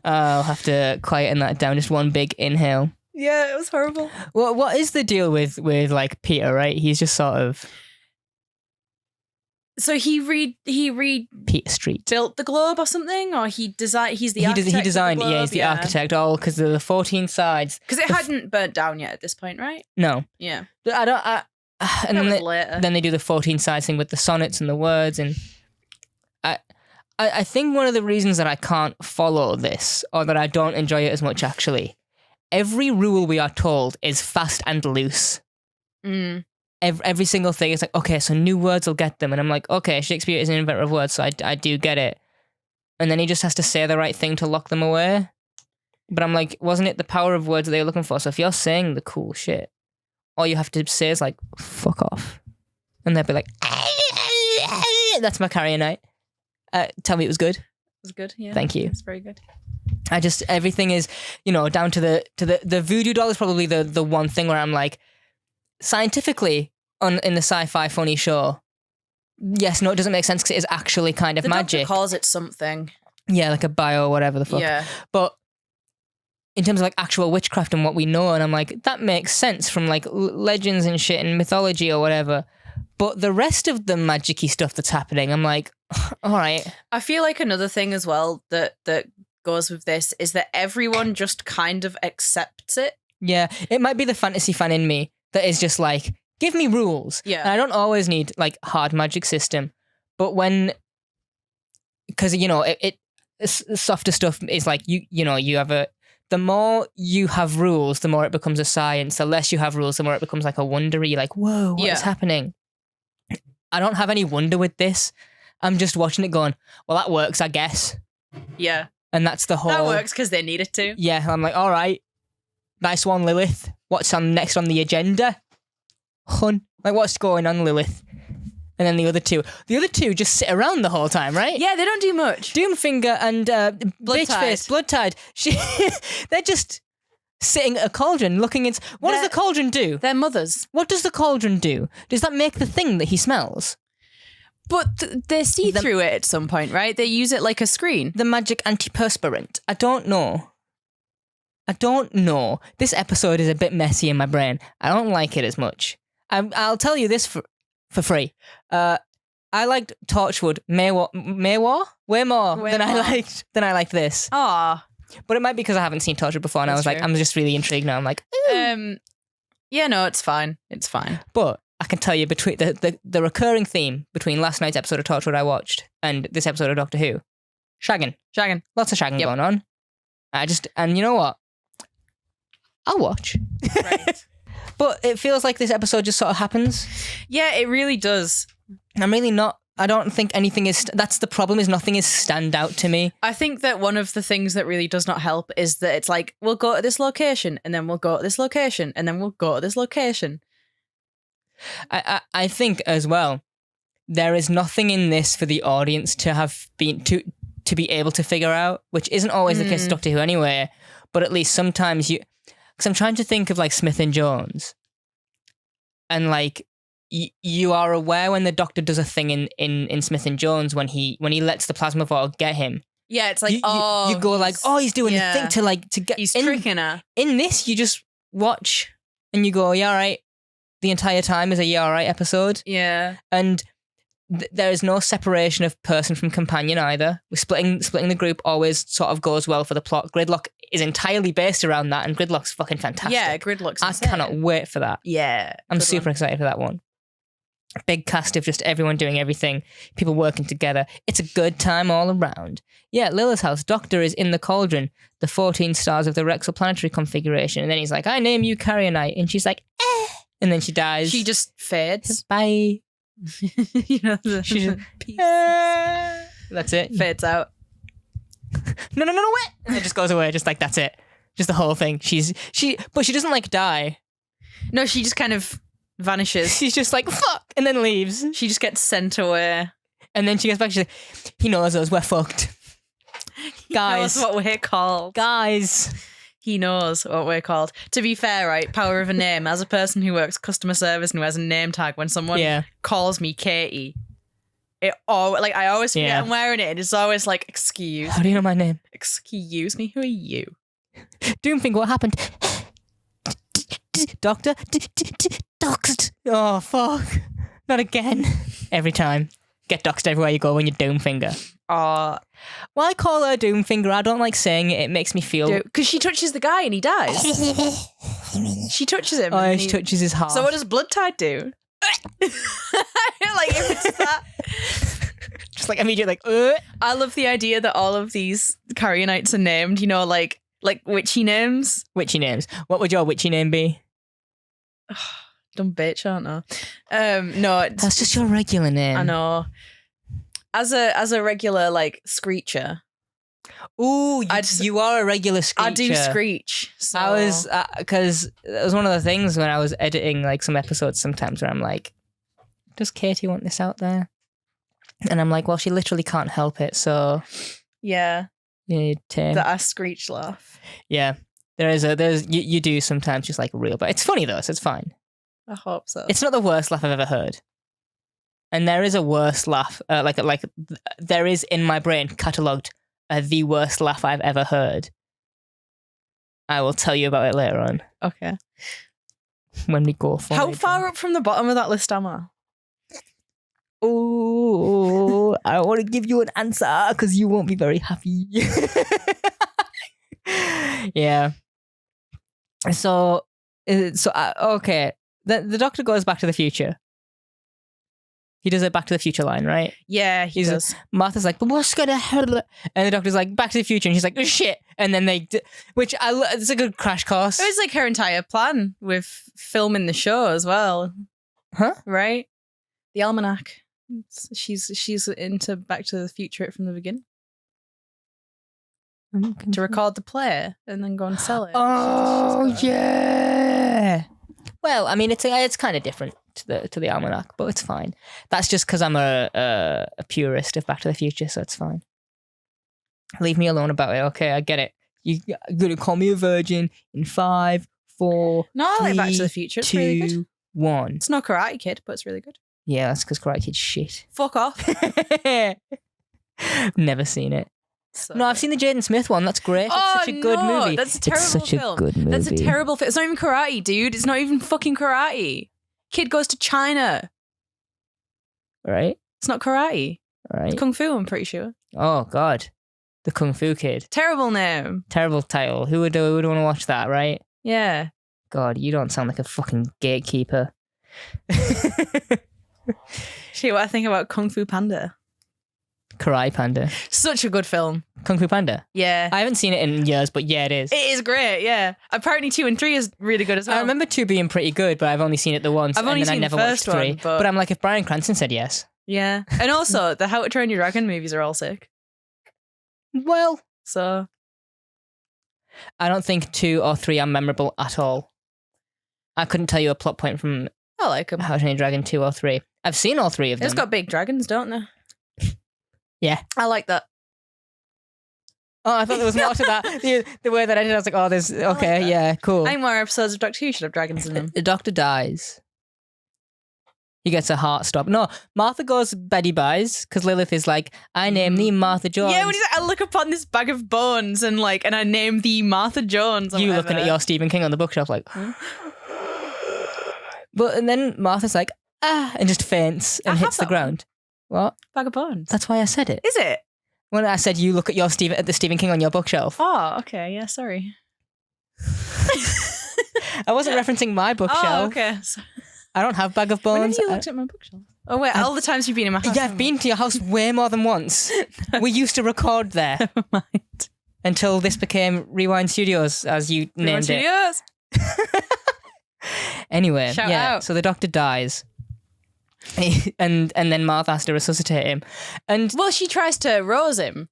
I'll have to quieten that down. Just one big inhale. Yeah, it was horrible. Well, what is the deal with like Peter, right? He's just sort of... So he Peter Street built the globe or something, or he's the architect. He designed. Of the globe, he's the architect. All because of the 14 sides. Because it hadn't burnt down yet at this point, right? No. Yeah. I don't. And that then was later. Then they do the 14 sides thing with the sonnets and the words, and I think one of the reasons that I can't follow this or that I don't enjoy it as much, actually, every rule we are told is fast and loose. Every single thing is like, okay, so new words will get them. And I'm like, okay, Shakespeare is an inventor of words, so I do get it. And then he just has to say the right thing to lock them away. But I'm like, wasn't it the power of words that they were looking for? So if you're saying the cool shit, all you have to say is like, fuck off. And they'll be like, that's my carrier night. Tell me it was good. It was good, yeah. Thank you. It's very good. Everything is, down to the voodoo doll is probably the one thing where I'm like, scientifically, in the sci-fi funny show, yes, no, it doesn't make sense because it is actually kind of magic. The Doctor calls it something. Yeah, like a bio or whatever the fuck. Yeah. But in terms of like actual witchcraft and what we know, and I'm like, that makes sense from like legends and shit and mythology or whatever. But the rest of the magic-y stuff that's happening, I'm like, all right. I feel like another thing as well that goes with this is that everyone just kind of accepts it. Yeah, it might be the fantasy fan in me that is just like, give me rules. Yeah. And I don't always need like hard magic system. But because, softer stuff is like, you have the more you have rules, the more it becomes a science. The less you have rules, the more it becomes like a wonder. You're like, whoa, what is happening? I don't have any wonder with this. I'm just watching it going, well, that works, I guess. Yeah. And that's the whole... That works because they need it to. Yeah, I'm like, all right. Nice one, Lilith. What's next on the agenda? Hun. Like, what's going on, Lilith? And then the other two just sit around the whole time, right? Yeah, they don't do much. Doomfinger and Bloodtide. They're just sitting at a cauldron looking into... What does the cauldron do? They're mothers. What does the cauldron do? Does that make the thing that he smells? But they see through it at some point, right? They use it like a screen. The magic antiperspirant. I don't know. This episode is a bit messy in my brain. I don't like it as much. I'll tell you this for free. I liked Torchwood way more than I liked this. Aw. But it might be because I haven't seen Torchwood before, and I was like, I'm just really intrigued now. I'm like, ooh. Yeah, no, it's fine. It's fine. But I can tell you between the recurring theme between last night's episode of Torchwood I watched and this episode of Doctor Who, shagging. Lots of shagging going on. And you know what? I'll watch. Right. But it feels like this episode just sort of happens. Yeah, it really does. I don't think anything is, that's the problem, is nothing is stand out to me. I think that one of the things that really does not help is that it's like, we'll go to this location, and then we'll go to this location, and then we'll go to this location. I think as well, there is nothing in this for the audience to have been, to be able to figure out, which isn't always the case with Doctor Who anyway, but at least sometimes because I'm trying to think of like Smith and Jones, and like, you are aware when the Doctor does a thing in Smith and Jones when he lets the plasma ball get him. Yeah, it's like, you go like, he's doing the thing to get. He's tricking her. In this, you just watch and you go, yeah, all right. The entire time is a yeah, all right episode. Yeah, and there is no separation of person from companion either. We're splitting the group always sort of goes well for the plot. Gridlock is entirely based around that, and Gridlock's fucking fantastic. Yeah, Gridlock's I insane. cannot wait for that. Yeah, I'm super excited for that one. Big cast of just everyone doing everything, people working together. It's a good time all around. Yeah, Lila's house. Doctor is in the cauldron, the 14 stars of the Rexel planetary configuration. And then he's like, I name you Carrionite. And she's like, eh. And then she dies. She just fades. Bye. You know, she just, peace. That's it. Fades out. No, wait. And it just goes away, just like, that's it. Just the whole thing. But she doesn't like die. No, she just kind of vanishes. She's just like, fuck, and then leaves. She just gets sent away. And then she gets back, she's like, he knows us, we're fucked. Guys. He knows what we're called. Guys. He knows what we're called. To be fair, right, power of a name. As a person who works customer service and who has a name tag, when someone calls me Katie, I always forget I'm wearing it, and it's always like, excuse How do you know my name? Excuse me, who are you? Doomfinger, what happened? Doctor? Doxed. Oh, fuck. Not again. Every time. Get doxed everywhere you go when you're Doomfinger. Why call her Doomfinger? I don't like saying it. It makes me feel... Because she touches the guy and he dies. She touches him. Oh, she touches his heart. So what does Blood Tide do? Like, if it's that... Just like immediately like... I love the idea that all of these Carrionites are named, you know, like witchy names. Witchy names. What would your witchy name be? Dumb bitch, aren't I? No, that's just your regular name. I know. As a regular like screecher. Ooh, you are a regular screecher. I do screech. So. I was because it was one of the things when I was editing like some episodes sometimes where I'm like, does Katie want this out there? And I'm like, well, she literally can't help it, so yeah, you need to. That I screech laugh. Yeah, you do sometimes just like real, but it's funny though, so it's fine. I hope so. It's not the worst laugh I've ever heard. And there is a worse laugh, like there is in my brain catalogued the worst laugh I've ever heard. I will tell you about it later on. Okay. When we go for How far up from the bottom of that list am I? Oh, I don't want to give you an answer because you won't be very happy. Yeah. So okay. The Doctor goes back to the future. He does a Back to the Future line, right? Yeah, he does. Martha's like, but what's gonna happen? And the Doctor's like, Back to the Future, and she's like, oh, shit. And then it's a good crash course. It was like her entire plan with filming the show as well. Huh? Right? The almanac. She's into Back to the Future from the beginning. To record the play and then go and sell it. Oh, yeah. Well, I mean, it's kind of different to the almanac, but it's fine. That's just because I'm a purist of Back to the Future, so it's fine. Leave me alone about it, okay? I get it. You're gonna call me a virgin in 5, 4, No, I like 3, Back to the Future. It's 2, really good. 1. It's not Karate Kid, but it's really good. Yeah, that's because Karate Kid's shit. Fuck off. Never seen it. So no, I've seen the Jaden Smith one. That's great. It's such a good movie. That's a terrible it's such film. a good movie. That's a terrible film. It's not even karate, dude. It's not even fucking karate. Kid goes to China. Right? It's not karate. Right. It's kung fu, I'm pretty sure. Oh, God. The Kung Fu Kid. Terrible name. Terrible title. Who would want to watch that, right? Yeah. God, you don't sound like a fucking gatekeeper. Shit, what I think about Kung Fu Panda. Karai Panda. Such a good film. Kung Fu Panda? Yeah. I haven't seen it in years, but yeah, it is. It is great, yeah. Apparently 2 and 3 is really good as well. I remember 2 being pretty good, but I've only seen it the once. I've only and then seen I never the first watched 3. one, but I'm like, if Bryan Cranston said yes. Yeah. And also, the How to Train Your Dragon movies are all sick. Well, So I don't think 2 or 3 are memorable at all. I couldn't tell you a plot point from I like them. How to Train Your Dragon 2 or 3. I've seen all 3 of them. It's got big dragons, don't they? Yeah. I like that. Oh, I thought there was more to that. The way that I did, I was like, oh, there's... Okay, that. yeah, cool. I think more episodes of Doctor Who should have dragons in them. The doctor dies. He gets a heart stop. No, Martha goes Betty buys because Lilith is like, I name thee Martha Jones. Yeah, when he's like, I look upon this bag of bones and I name thee Martha Jones. Or you whatever. looking at your Stephen King on the bookshelf like... And then Martha's like, and just faints and hits the ground. What? Bag of bones. That's why I said it. Is it? When I said you look at the Stephen King on your bookshelf. Oh, okay. Yeah, sorry. I wasn't referencing my bookshelf. Oh, okay. So, I don't have bag of when bones. have you looked at my bookshelf? Oh, wait. All the times you've been in my house. Yeah, I've been to your house way more than once. We used to record there. Never mind. Until this became Rewind Studios, as you named it. Studios. Anyway, Shout yeah. out. So the doctor dies. And then Martha has to resuscitate him. And Well, she tries to rose him.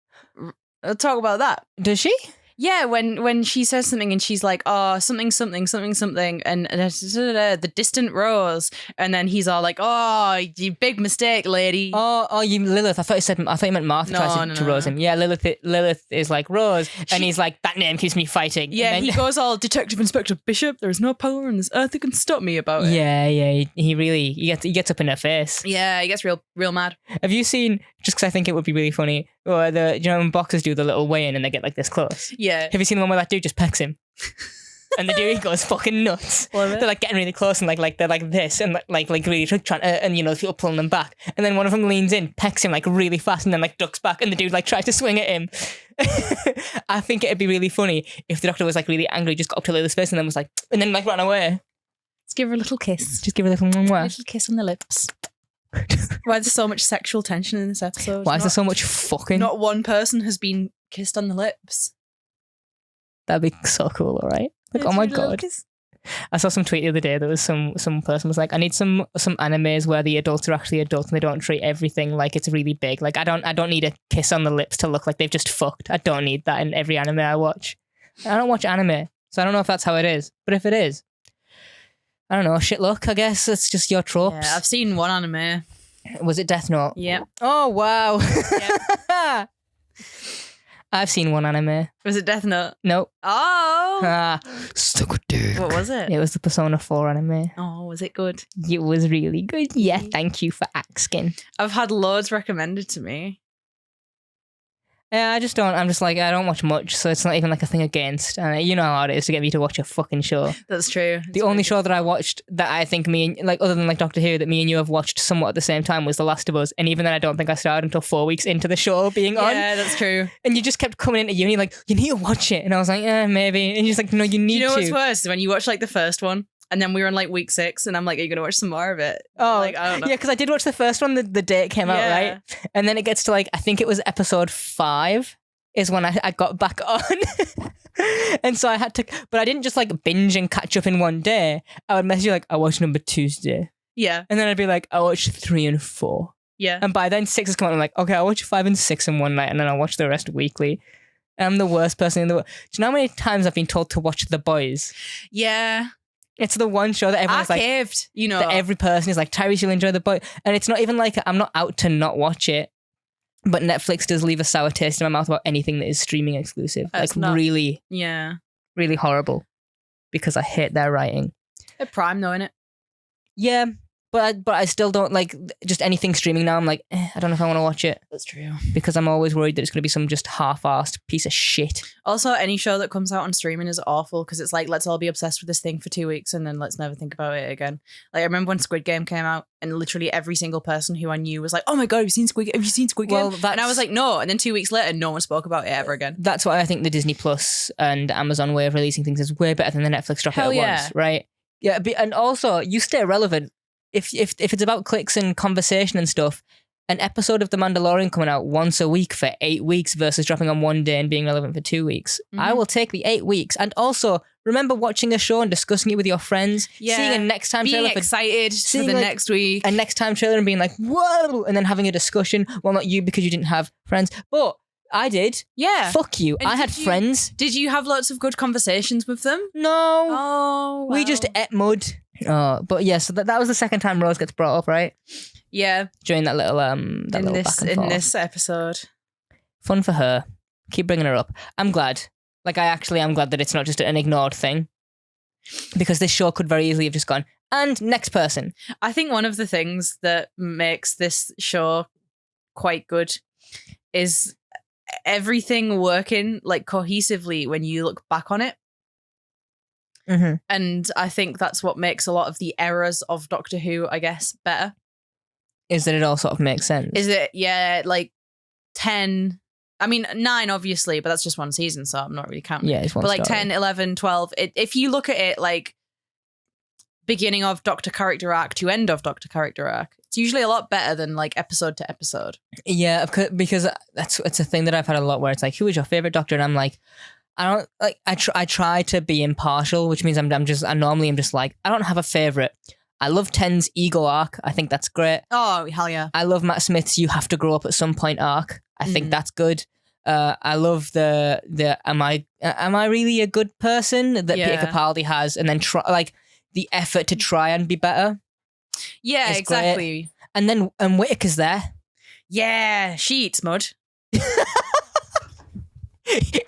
I'll talk about that. does she? Yeah, when she says something and she's like, oh, something, and the distant rose, and then he's all like, oh, you big mistake, lady. Oh, you Lilith. I thought you meant Martha tries to rose him. Yeah, Lilith is like Rose, and he's like, that name keeps me fighting. Yeah, and he then, goes all Detective Inspector Bishop. There is no power on this earth that can stop me about it. Yeah, he gets up in her face. Yeah, he gets real mad. Have you seen? Just because I think it would be really funny. Or when boxers do the little weigh-in and they get like this close. Yeah. Have you seen the one where that dude just pecks him? And the dude goes fucking nuts. Love it. They're like getting really close and like they're like this and like really trying to, and people pulling them back. And then one of them leans in, pecks him like really fast, and then like ducks back, and the dude like tries to swing at him. I think it'd be really funny if the doctor was like really angry, just got up to Lilith's face, and then was like, and then like ran away. Let's give her a little kiss. Just give her a little mwah. Little kiss on the lips. Why is there so much sexual tension in this episode? Why is there so much fucking? Not one person has been kissed on the lips. That'd be so cool, all right? Like, Yeah, oh my just a little god. kiss. I saw some tweet the other day. There was some person was like, I need some animes where the adults are actually adults and they don't treat everything like it's really big. Like I don't need a kiss on the lips to look like they've just fucked. I don't need that in every anime I watch. I don't watch anime, so I don't know if that's how it is. But if it is, I don't know. Shit luck, I guess. It's just your tropes. Yeah, I've seen one anime. Was it Death Note? Yeah. Oh, wow. Yeah. I've seen one anime. Was it Death Note? Nope. Oh. Stuck with dick. What was it? It was the Persona 4 anime. Oh, was it good? It was really good. Yeah, thank you for asking. I've had loads recommended to me. Yeah, I don't watch much, so it's not even like a thing against. And you know how it is to get me to watch a fucking show. That's true. The only show that I watched that I think other than like Doctor Who, that me and you have watched somewhat at the same time was The Last of Us. And even then, I don't think I started until 4 weeks into the show being on. Yeah, that's true. And you just kept coming into uni like, you need to watch it. And I was like, yeah, maybe. And you're just like, no, you need to. You know what's worse is when you watch like the first one and then we were on like week 6 and I'm like, are you going to watch some more of it? Oh, like, I don't know. yeah, because I did watch the first one the day it came out, Yeah. right? And then it gets to like, I think it was episode 5 is when I got back on. And so I had to, but I didn't just like binge and catch up in one day. I would message you like, I watched number 2 today. Yeah. And then I'd be like, I watched 3 and 4. Yeah. And by then 6 has come out. I'm like, okay, I'll watch 5 and 6 in one night and then I'll watch the rest weekly. I'm the worst person in the world. Do you know how many times I've been told to watch The Boys? Yeah. It's the one show that everyone's like, caved, you know. that every person is like, Tyrese, you'll enjoy The Boys. And it's not even like, I'm not out to not watch it. But Netflix does leave a sour taste in my mouth about anything that is streaming exclusive. It's like not. really, Yeah. really horrible. Because I hate their writing. At Prime though, innit? Yeah, But I still don't like just anything streaming now. I'm like, I don't know if I want to watch it. That's true. Because I'm always worried that it's going to be some just half-assed piece of shit. Also, any show that comes out on streaming is awful because it's like, let's all be obsessed with this thing for 2 weeks and then let's never think about it again. Like, I remember when Squid Game came out and literally every single person who I knew was like, oh my God, have you seen Squid Game? And I was like, no. And then 2 weeks later, no one spoke about it ever again. That's why I think the Disney Plus and Amazon way of releasing things is way better than the Netflix drop it at once, right? Yeah, and also, you stay relevant. If it's about clicks and conversation and stuff, an episode of The Mandalorian coming out once a week for 8 weeks versus dropping on one day and being relevant for 2 weeks, I will take the 8 weeks. And also, remember watching a show and discussing it with your friends, seeing a next time trailer, being excited for the next week, a next time trailer and being like, whoa, and then having a discussion. Well, not you because you didn't have friends, but I did. Yeah. Fuck you. And I had friends. Did you have lots of good conversations with them? No. Oh, wow. We just ate mud. But yeah, so that was the second time Rose gets brought up, right? Yeah. During that little back and forth. In this episode. Fun for her. Keep bringing her up. I'm glad. Like, I actually am glad that it's not just an ignored thing. Because this show could very easily have just gone, and next person. I think one of the things that makes this show quite good is everything working like cohesively when you look back on it. Mm-hmm. And I think that's what makes a lot of the errors of Doctor Who, I guess, better. Is that it all sort of makes sense? Is it, yeah, like 10, I mean 9 obviously, but that's just one season, so I'm not really counting. Yeah, it's one But like story. 10, 11, 12, if you look at it like beginning of Doctor character arc to end of Doctor character arc, it's usually a lot better than like episode to episode. Yeah, because it's a thing that I've had a lot where it's like, who is your favorite Doctor? And I'm like, I don't like. I try to be impartial, which means I'm just like, I don't have a favorite. I love 10's ego arc. I think that's great. Oh, hell yeah. I love Matt Smith's "You Have to Grow Up at Some Point" arc. I think that's good. I love the am I really a good person that Peter Capaldi has, and then try the effort to try and be better. Yeah, exactly. Great. And then Whittaker's there. Yeah, she eats mud.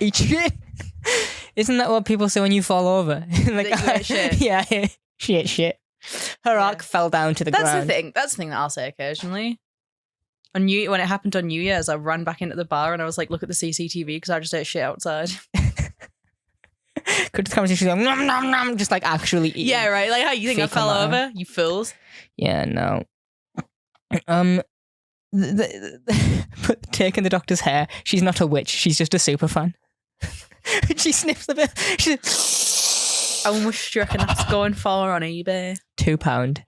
Eat shit. Isn't that what people say when you fall over? Like, that you ate shit. Yeah, she ate shit. Her arc fell down to the ground. That's the thing. That's the thing that I'll say occasionally. When it happened on New Year's, I ran back into the bar and I was like, look at the CCTV because I just ate shit outside. Could the conversation go nom nom nom, just like actually eating? Yeah, right. Like how you think I fell over, you fools. Yeah, no. But taking the Doctor's hair, she's not a witch. She's just a super fan. She sniffs the bit. How much do you reckon that's going for on eBay? £2. Do you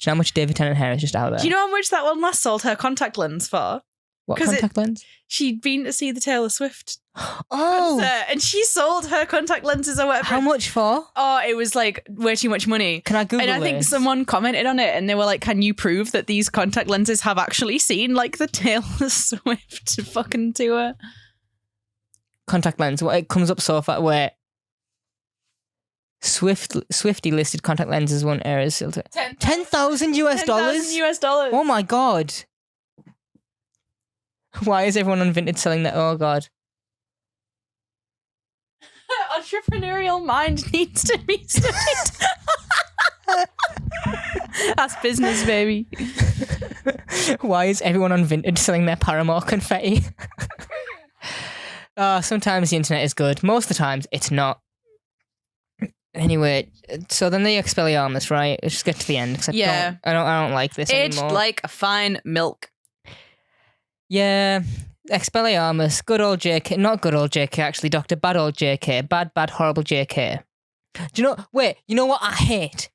know how much David Tennant hair is just out there? Do you know how much that one last sold her contact lens for? What contact lens? She'd been to see the Taylor Swift concert, and she sold her contact lenses or whatever. How much for? Oh, it was like way too much money. Can I Google And I think this? someone commented on it and they were like, can you prove that these contact lenses have actually seen like the Taylor Swift fucking tour? Contact lens. What it comes up so far. Wait. Swifty listed contact lenses one error filter. $10,000 US dollars. $10,000. Oh my god. Why is everyone on Vinted selling that? Oh god. Entrepreneurial mind needs to be studied. That's business, baby. Why is everyone on Vinted selling their Paramore confetti? Sometimes the internet is good. Most of the times it's not. Anyway, so then the Expelliarmus, right? Let's just get to the end. Yeah. I don't like this Aged anymore. like a fine milk. Yeah. Expelliarmus, good old JK. Not good old JK, actually, Doctor. Bad old JK. Bad, horrible JK. Do you know... Wait, you know what I hate?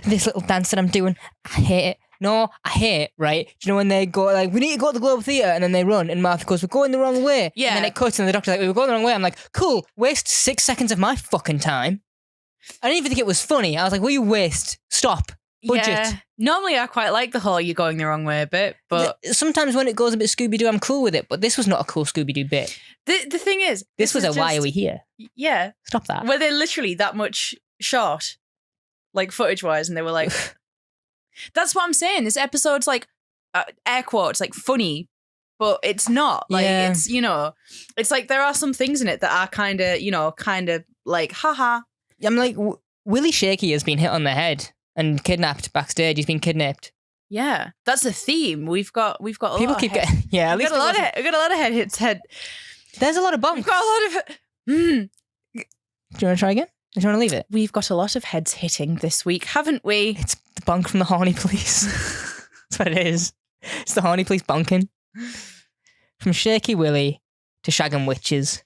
This little dance that I'm doing. I hate it. No, I hate, right? Do you know when they go, like, we need to go to the Globe Theatre, and then they run, and Martha goes, we're going the wrong way. Yeah. And then it cuts, and the doctor's like, we were going the wrong way. I'm like, cool, waste 6 seconds of my fucking time. I didn't even think it was funny. I was like, will you waste? Stop. Budget. Yeah. Normally I quite like the whole you're going the wrong way bit, but... Sometimes when it goes a bit Scooby-Doo, I'm cool with it, but this was not a cool Scooby-Doo bit. The thing is... This was a just, why are we here? Yeah. Stop that. Were they literally that much short? Like footage-wise, and they were like... That's what I'm saying. This episode's like, air quotes, like funny, but it's not. Like, it's, you know, it's like there are some things in it that are kind of, you know, kind of like, haha. I'm like, Willie Shaky has been hit on the head. and kidnapped backstage. He's been kidnapped. Yeah, that's a theme. We've got a People lot keep of head. getting at We've least got a lot of head hits. There's a lot of bumps. We've got a lot of. Do you want to try again? Do you want to leave it? We've got a lot of heads hitting this week, haven't we? It's the bonk from the horny police. That's what it is. It's the horny police bonking. From Shaky Willie to shagging witches.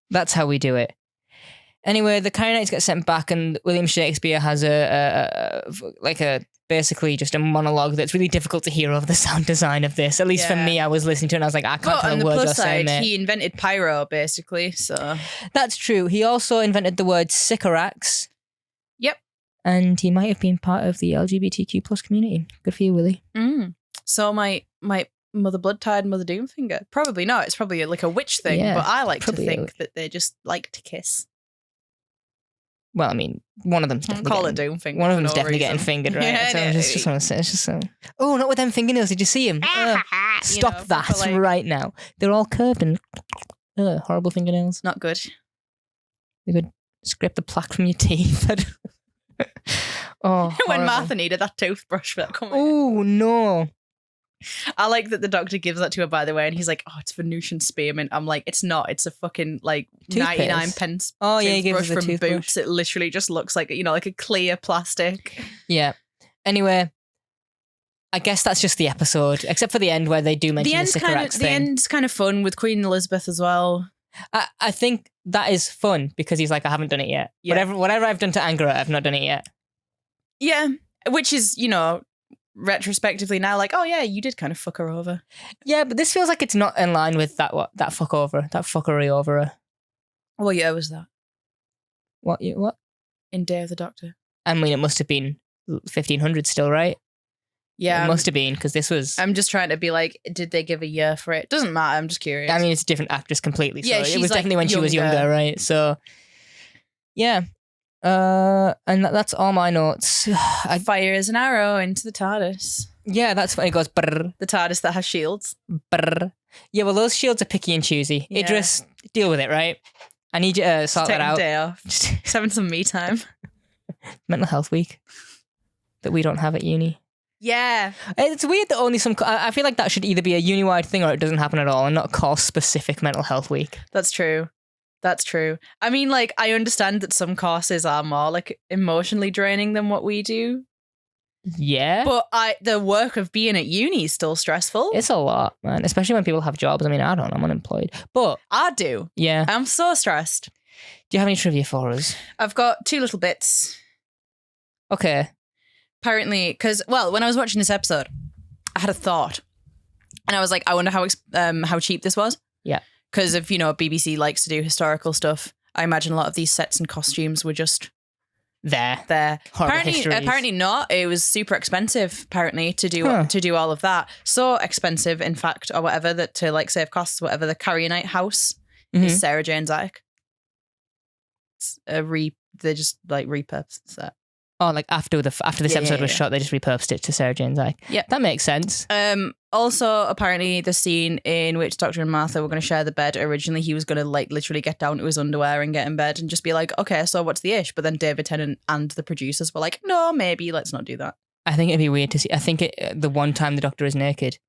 That's how we do it. Anyway, the Carinites get sent back, and William Shakespeare has basically just a monologue that's really difficult to hear over the sound design of this. At least for me, I was listening to it and I was like, I can't tell the words you're saying, mate. He invented pyro, basically, so... That's true. He also invented the word sycorax. Yep. And he might have been part of the LGBTQ plus community. Good for you, Willie. So my Mother Bloodtide, Mother Doomfinger? Probably not. It's probably like a witch thing, but I like to think that they just like to kiss. Well, I mean, one of them's definitely call it Doomfinger. One of them's definitely getting fingered, right? Yeah, so I just want to say, it's just so. Oh, not with them fingernails. Did you see him? Stop that right now. They're all curved and horrible fingernails. Not good. They could scrape the plaque from your teeth. Oh, when Martha needed that toothbrush for that comment. Oh no. I like that the doctor gives that to her, by the way, and he's like, "Oh, it's Venusian spearmint." I'm like, "It's not. It's a fucking like Toothpaste. 99 pence." Oh yeah, he gives toothbrush us a from toothbrush. Boots. It literally just looks like like a clear plastic. Yeah. Anyway, I guess that's just the episode, except for the end where they do mention the sycorax thing. The end's kind of fun with Queen Elizabeth as well. I think that is fun because he's like, I haven't done it yet. Yeah. Whatever I've done to anger her, I've not done it yet. Yeah, which is retrospectively now like, oh yeah, you did kind of fuck her over. Yeah, but this feels like it's not in line with that fuckery over her. What year was that? What? In Day of the Doctor. I mean, it must have been 1500 still, right? Yeah, it must have been because this was. I'm just trying to be like, did they give a year for it? Doesn't matter. I'm just curious. I mean, it's a different actress completely. So yeah, it was definitely when she was younger, right? So, yeah. And that's all my notes. Fires an arrow into the TARDIS. Yeah, that's when it goes brrr. The TARDIS that has shields. Brrr. Yeah, well, those shields are picky and choosy. Yeah. Idris, deal with it, right? I need you to sort that out. Take a day off. Just having some me time. Mental health week that we don't have at uni. Yeah. It's weird that only some... I feel like that should either be a uni-wide thing or it doesn't happen at all and not a course-specific mental health week. That's true. That's true. I mean, like, I understand that some courses are more, like, emotionally draining than what we do. Yeah. But the work of being at uni is still stressful. It's a lot, man. Especially when people have jobs. I mean, I don't know. I'm unemployed. But... I do. Yeah. I'm so stressed. Do you have any trivia for us? I've got two little bits. Okay. Apparently, because, well, when I was watching this episode, I had a thought. And I was like, I wonder how cheap this was. Yeah. Because if, BBC likes to do historical stuff, I imagine a lot of these sets and costumes were just there. Apparently not. It was super expensive, apparently, to do all of that. So expensive, in fact, or whatever, that to like save costs, whatever, the Carionite house is Sarah Jane Zyke. It's they just like repurposed that. Oh, like after this episode was shot, they just repurposed it to Sarah Jane Zyke. Yeah, that makes sense. Also, apparently, the scene in which Doctor and Martha were going to share the bed, originally he was going to like literally get down to his underwear and get in bed and just be like, okay, so what's the ish? But then David Tennant and the producers were like, no, maybe let's not do that. I think it'd be weird to see. I think the one time the Doctor is naked,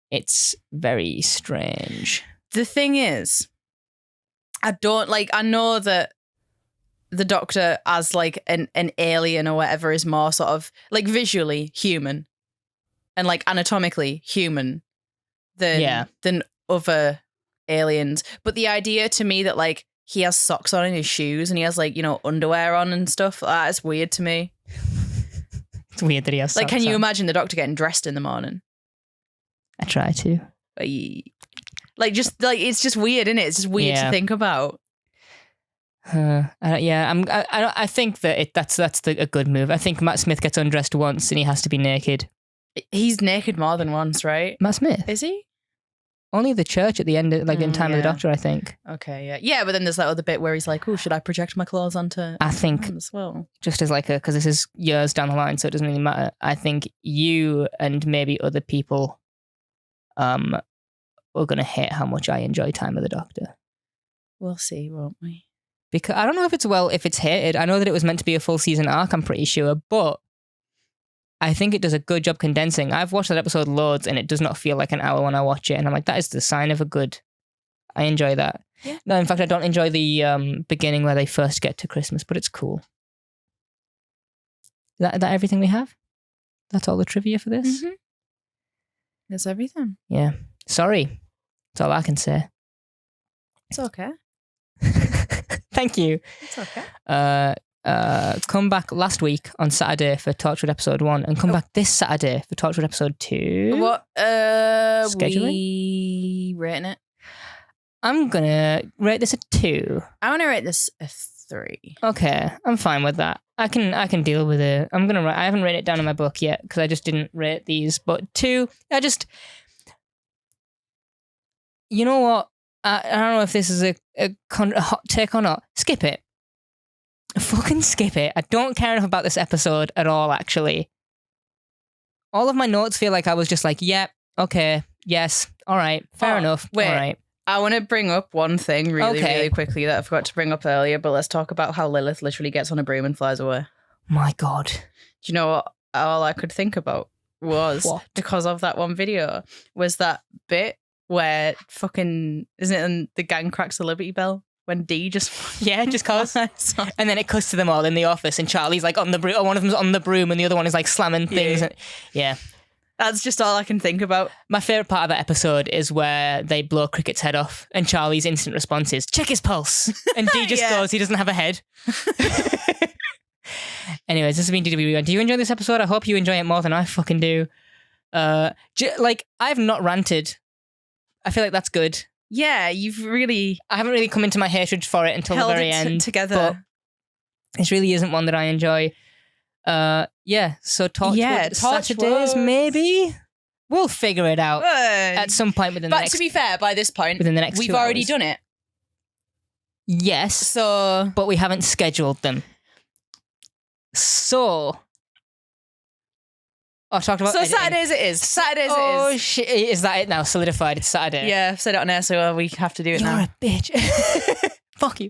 it's very strange. The thing is, I know that the Doctor as like an alien or whatever is more sort of like visually human and like anatomically human than other aliens. But the idea to me that like he has socks on in his shoes and he has like, underwear on and stuff, that is weird to me. It's weird that he has socks on. Can you imagine the Doctor getting dressed in the morning? I try to. It's just weird, isn't it? It's just weird to think about. I think that that's a good move. I think Matt Smith gets undressed once and he has to be naked. He's naked more than once, right? Matt Smith? Is he? Only the church at the end, like in Time of the Doctor, I think. Okay, yeah. Yeah, but then there's that other bit where he's like, oh, should I project my clothes onto I think as well? Just as like because this is years down the line, so it doesn't really matter. I think you and maybe other people are going to hate how much I enjoy Time of the Doctor. We'll see, won't we? because I don't know if it's hated. I know that it was meant to be a full season arc, I'm pretty sure, but I think it does a good job condensing. I've watched that episode loads and it does not feel like an hour when I watch it. And I'm like, that is the sign of a good... I enjoy that. Yeah. No, in fact, I don't enjoy the beginning where they first get to Christmas, but it's cool. Is that everything we have? That's all the trivia for this? Mm-hmm. That's everything. Yeah. Sorry. That's all I can say. It's okay. Thank you. It's okay. Come back last week on Saturday for Torchwood episode 1 and come back this Saturday for Torchwood episode 2. What? Scheduling? We rating it? I'm gonna rate this a 2. I want to rate this a 3. Okay, I'm fine with that. I can deal with it. I haven't written it down in my book yet because I just didn't rate these. But 2, you know what? I don't know if this is a hot take or not. Skip it. Fucking skip it. I don't care enough about this episode at all, actually. All of my notes feel like I was just like, yeah, okay, yes, all right, fair enough, wait. all right. I want to bring up one thing really quickly that I forgot to bring up earlier, but let's talk about how Lilith literally gets on a broom and flies away. My God. Do you know what all I could think about was, what? Because of that one video, was that bit where isn't it in the gang cracks the Liberty Bell? When D just... Yeah, just cause. And then it cuts to them all in the office and Charlie's like on the broom, or one of them's on the broom and the other one is like slamming things. Yeah. That's just all I can think about. My favourite part of that episode is where they blow Cricket's head off and Charlie's instant response is, check his pulse. And D just goes, he doesn't have a head. Anyways, this has been DW Rewind. Do you enjoy this episode? I hope you enjoy it more than I fucking do. I've not ranted. I feel like that's good. Yeah, I haven't really come into my hatred for it until the very end. Together. But this really isn't one that I enjoy. So Torchwood Saturdays, maybe? We'll figure it out at some point within the next... But to be fair, by this point, within the next we've 2 already hours. done it. Yes. So... But we haven't scheduled them. So... Oh, talked about editing. Saturdays it is. Saturdays it is. Oh, shit. Is that it now? Solidified. It's Saturday. Yeah, I've said it on air, so we have to do it now. You're a bitch. Fuck you.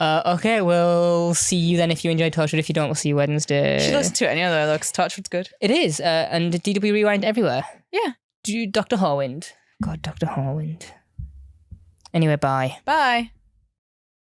Okay, we'll see you then if you enjoyed Torchwood. If you don't, we'll see you Wednesday. You should listen to it anyway, though, because Torchwood's good. It is. And DW Rewind everywhere. Yeah. Dr. Horwind. God, Dr. Horwind. Anyway, bye. Bye.